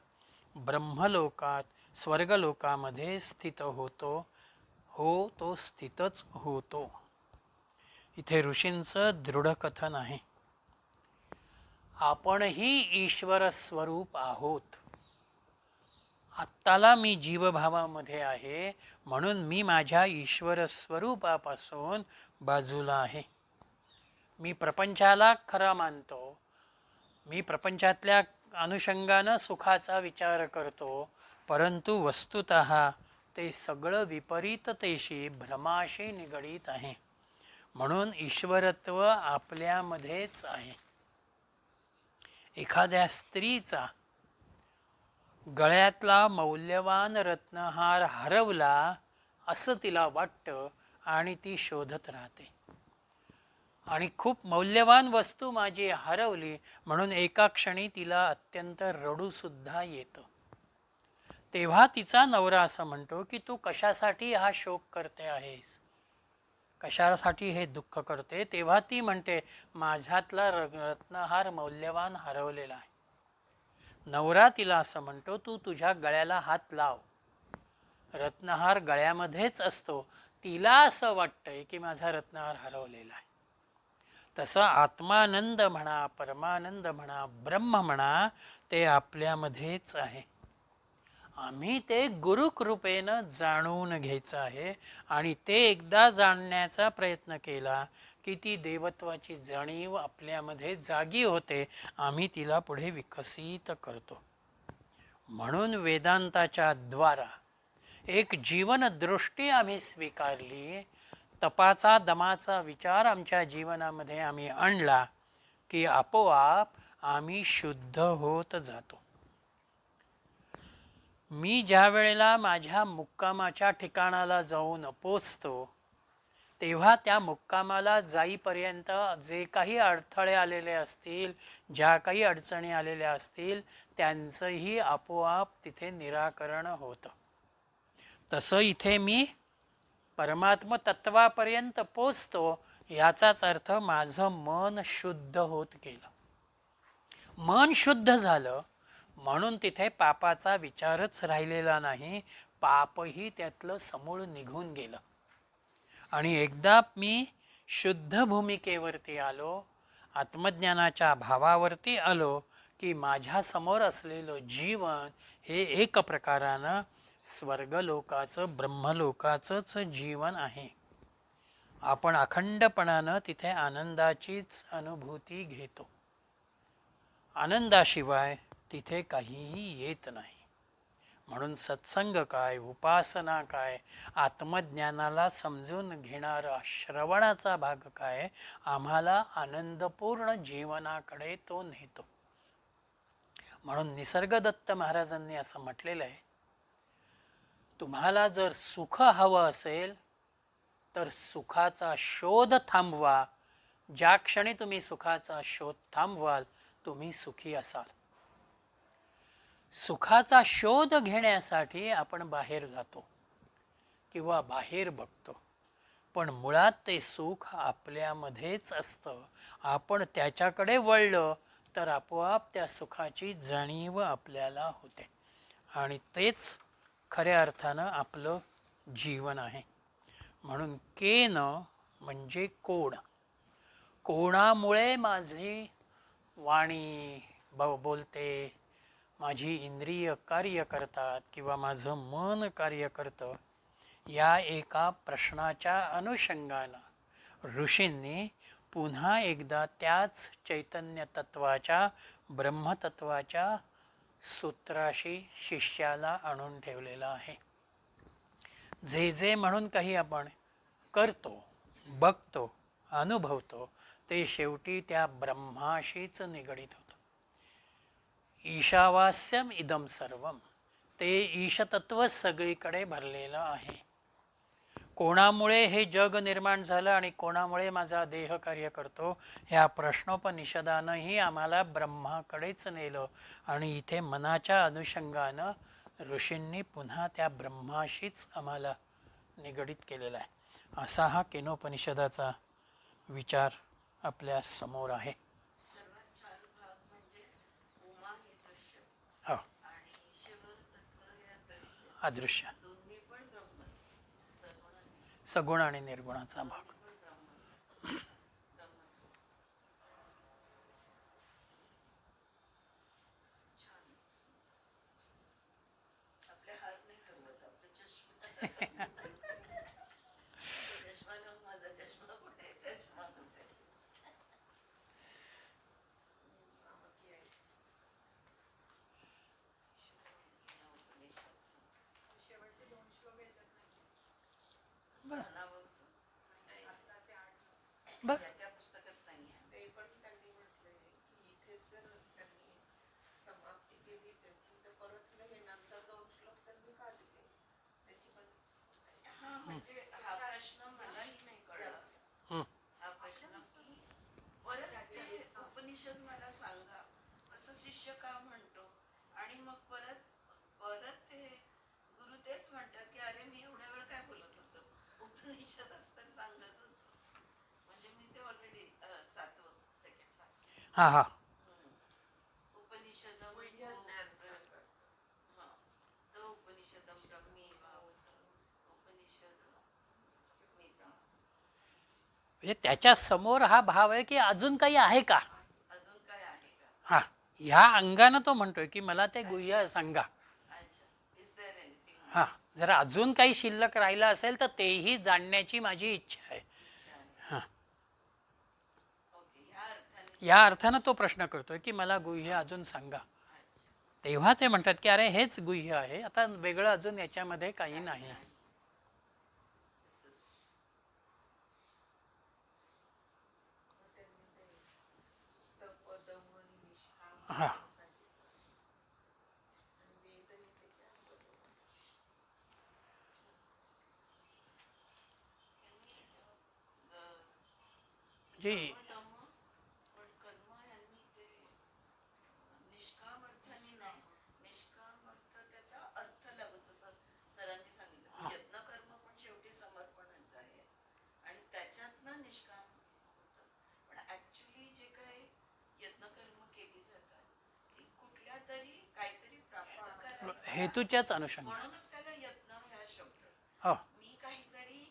[SPEAKER 1] ब्रह्मलोकात स्वर्गलोकामध्ये स्थित होतो. तो स्थितच होतो. इथे ऋषींचं दृढ कथन आहे. आपणही ईश्वर स्वरूप आहोत. आत्ताला मी जीवभावामध्ये आहे म्हणून मी माझ्या ईश्वर स्वरूपापासून बाजूला आहे. मी प्रपंचाला खरा मानतो. मी प्रपंचातल्या अनुषंगानं सुखाचा विचार करतो, परंतु वस्तुतः ते सगळं विपरीततेशी भ्रमाशी निगडीत आहे. म्हणून ईश्वरत्व आपल्यामध्येच आहे. एखाद्या स्त्रीचा गळ्यातला मौल्यवान रत्नहार हरवला असं तिला वाटतं आणि ती शोधत राहते. आणि खूप मौल्यवान वस्तू माझी हरवली म्हणून एका क्षणी तिला अत्यंत रडूसुद्धा येतं. तेव्हा तिचा नवरा असं म्हणतो की तू कशासाठी हा शोक करते आहेस, कशासाठी हे दुःख करते. तेव्हा ती म्हणते माझ्यातला रत्नहार मौल्यवान हरवलेला आहे. नवरा तिला असं म्हणतो तू तुझ्या गळ्याला हात लाव, रत्नहार गळ्यामध्येच असतो. तिला असं वाटतंय की माझा रत्नहार हरवलेला आहे. तसं आत्मानंद म्हणा, परमानंद म्हणा, ब्रह्म म्हणा, ते आपल्यामध्येच आहे. आम्ही ते गुरुकृपेनं जाणून घ्यायचं आहे आणि ते एकदा जाणण्याचा प्रयत्न केला की ती देवत्वाची जाणीव आपल्यामध्ये जागी होते. आम्ही तिला पुढे विकसित करतो. म्हणून वेदांताच्या द्वारा एक जीवनदृष्टी आम्ही स्वीकारली. तपाचा दमाचा विचार आमच्या जीवनामध्ये आम्ही आणला की आपोआप आम्ही शुद्ध होत जातो. मी ज्या वेळेला माझ्या मुक्कामाच्या ठिकाणाला जाऊन पोचतो तेव्हा त्या मुक्कामाला जाईपर्यंत जे काही अडथळे आलेले असतील, ज्या काही अडचणी आलेल्या असतील, त्यांचंही आपोआप तिथे निराकरण होतं. तसं इथे मी परमात्म तत्वापर्यंत पोचतो याचाच अर्थ माझं मन शुद्ध होत गेलं. मन शुद्ध झालं म्हणून तिथे पापाचा विचारच राहिलेला नाही. पापही त्यातलं समूळ निघून गेलं. आणि एकदा मी शुद्ध भूमिकेवरती आलो, आत्मज्ञानाच्या भावावरती आलो की माझ्यासमोर असलेलं जीवन हे एक प्रकारानं स्वर्गलोकाचं ब्रह्मलोकाचंच जीवन आहे. आपण अखंडपणानं तिथे आनंदाचीच अनुभूती घेतो. आनंदाशिवाय तिथे काहीही येत नाही. म्हणून सत्संग काय, उपासना काय, आत्मज्ञानाला समजून घेणारा श्रवणाचा भाग काय, आम्हाला आनंदपूर्ण जीवनाकडे तो नेतो. म्हणून निसर्गदत्त महाराजांनी असं म्हटलेलं आहे, तुम्हाला जर सुख हवं असेल तर सुखाचा शोध थांबवा. ज्या क्षणी तुम्ही सुखाचा शोध थांबवाल तुम्ही सुखी असाल. सुखाचा शोध घेण्यासाठी आपण बाहेर जातो किंवा बाहेर बघतो, पण मुळात ते सुख आपल्यामध्येच असतं. आपण त्याच्याकडे वळलं तर आपोआप त्या सुखाची जाणीव आपल्याला होते आणि तेच खऱ्या अर्थानं आपलं जीवन आहे. म्हणून केन म्हणजे कोण. कोणामुळे माझी वाणी बोलते, माझी इंद्रिय कार्य करतात किंवा माझं मन कार्य करतं, या एका प्रश्नाच्या अनुषंगानं ऋषींनी पुन्हा एकदा त्याच चैतन्य तत्वाच्या ब्रह्मतत्वाच्या सूत्राशी शिष्याला आणून ठेवलेलं आहे. जे जे म्हणून काही आपण करतो, बघतो, अनुभवतो ते शेवटी त्या ब्रह्माशीच निगडीत होतं. ईशावास्यम इदम सर्वम, ते ईशतत्वच सगळीकडे भरलेलं आहे. कोणामुळे हे जग निर्माण झालं आणि कोणामुळे माझा देह कार्य करतो, ह्या प्रश्नोपनिषदानंही आम्हाला ब्रह्माकडेच नेलं. आणि इथे मनाच्या अनुषंगानं ऋषींनी पुन्हा त्या ब्रह्माशीच आम्हाला निगडित केलेला आहे. असा हा केनोपनिषदाचा विचार आपल्या समोर आहे.
[SPEAKER 3] सर्वात छान भाग म्हणजे उमा हे दृश्य
[SPEAKER 1] हो,
[SPEAKER 3] आणि शिवतत्व हे अदृश्य,
[SPEAKER 1] अदृश्य
[SPEAKER 3] दोन्ही पण ब्रह्मच, सगुण आणि
[SPEAKER 1] सगुण आणि निर्गुणाचा भाग.
[SPEAKER 3] पण ब्रह्मच, ब्रह्मस्वरूप. छानच. आपले हात नाही हलवत, आपले चष्मा चष्मा लावून माझा चष्मा कुठे, चष्मा कुठे. बाकी आहे.
[SPEAKER 2] शेवटचे 2 श्लोक याच्यात नाही.
[SPEAKER 3] सणावरतो.
[SPEAKER 2] आत्ताचे 8
[SPEAKER 1] बरं,
[SPEAKER 3] त्या पुस्तकात नाही आहे.
[SPEAKER 2] ते पण त्यांनी म्हटलंय की इथे जर त्यांनी समाप्ती केली त्याची तर परत हे नंतर 2 श्लोक त्यांनी का दिले त्याची पण
[SPEAKER 3] हा म्हणजे हा प्रश्न मलाही नाही कळला.
[SPEAKER 1] हं.
[SPEAKER 3] हा प्रश्न की परत ते उपनिषद मला सांगा असं शिष्य का म्हणतो, आणि मग परत परत ते गुरु तेच म्हणतात की अरे मी एवढ्या वेळ काय बोलत होतो, उपनिषद असतं सांगत होतो. म्हणजे मी ते ऑलरेडी 7वं सेकंड क्लास
[SPEAKER 1] हां हां,
[SPEAKER 3] उपनिषदम तो उपनिषदम ब्रह्मी उपनिषद मिता.
[SPEAKER 1] म्हणजे त्याच्या समोर हा भाव आहे की अजून काही आहे का.
[SPEAKER 3] अजून काय आहे का?
[SPEAKER 1] हां, ह्या अंगानं तो म्हणतोय की मला ते गुह्य सांगा.
[SPEAKER 3] अच्छा, इज देअर एनिथिंग?
[SPEAKER 1] हां, जर अजून काही शिल्लक राहिलं असेल तर तेही जाणण्याची माझी इच्छा आहे.
[SPEAKER 3] इच्छा आहे.
[SPEAKER 1] हां,
[SPEAKER 3] ओके, ह्या अर्थाने.
[SPEAKER 1] या अर्थानं तो प्रश्न करतोय की मला गुह्य अजून सांगा. तेव्हा ते म्हणतात की अरे हेच गुह्य आहे, आता वेगळं अजून याच्यामध्ये काही नाही.
[SPEAKER 2] तपदम आणि निष्काम
[SPEAKER 1] हां,
[SPEAKER 2] आणि वेदही त्याच्या
[SPEAKER 1] जी
[SPEAKER 3] दम पण कर्म यांनी ते निष्काम अर्थाने नाही, निष्काम अर्थ त्याचा अर्थ लागत असं सरांनी सांगितलं. यत्न कर्म पण शेवटी समर्पणच आहे आणि त्याच्यातनं निष्काम होतं. पण ऍक्च्युली जे काही यत्न कर्म केली जातात ती कुठल्या तरी काहीतरी प्राप्त करायला,
[SPEAKER 1] हेतूच्याच अनुषंगाने.
[SPEAKER 3] म्हणूनच त्याला यत्न हा शब्द.
[SPEAKER 1] हो,
[SPEAKER 3] मी काहीतरी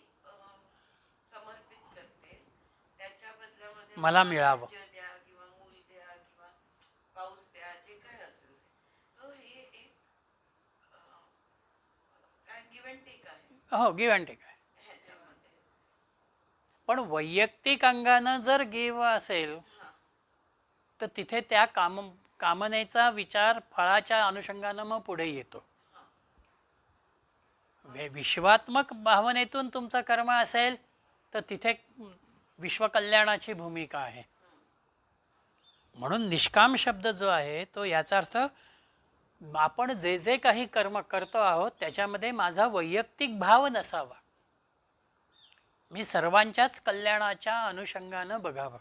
[SPEAKER 3] समर्पित करते, त्याच्या बदल्यामध्ये
[SPEAKER 1] मला मिळावं.
[SPEAKER 3] राज्य द्या किंवा मूल द्या किंवा पाऊस द्या, जे काय असेल. सो हे एक काय गिव्ह अँड टेक आहे
[SPEAKER 1] हो, गिव्ह अँड टेक आहे.
[SPEAKER 3] ह्याच्यामध्ये.
[SPEAKER 1] पण वैयक्तिक अंगानं जर गिव्ह असेल
[SPEAKER 3] हा,
[SPEAKER 1] तर तिथे त्या कामनेचा विचार फळाच्या अनुषंगानं मग पुढे येतो. विश्वात्मक भावनेतून तुमचं कर्म असेल तर तिथे विश्वकल्याणाची भूमिका आहे. म्हणून निष्काम शब्द जो आहे तो याचा अर्थ आपण जे जे काही कर्म करतो आहोत त्याच्यामध्ये माझा वैयक्तिक भाव नसावा, मी सर्वांच्याच कल्याणाच्या अनुषंगानं बघावं.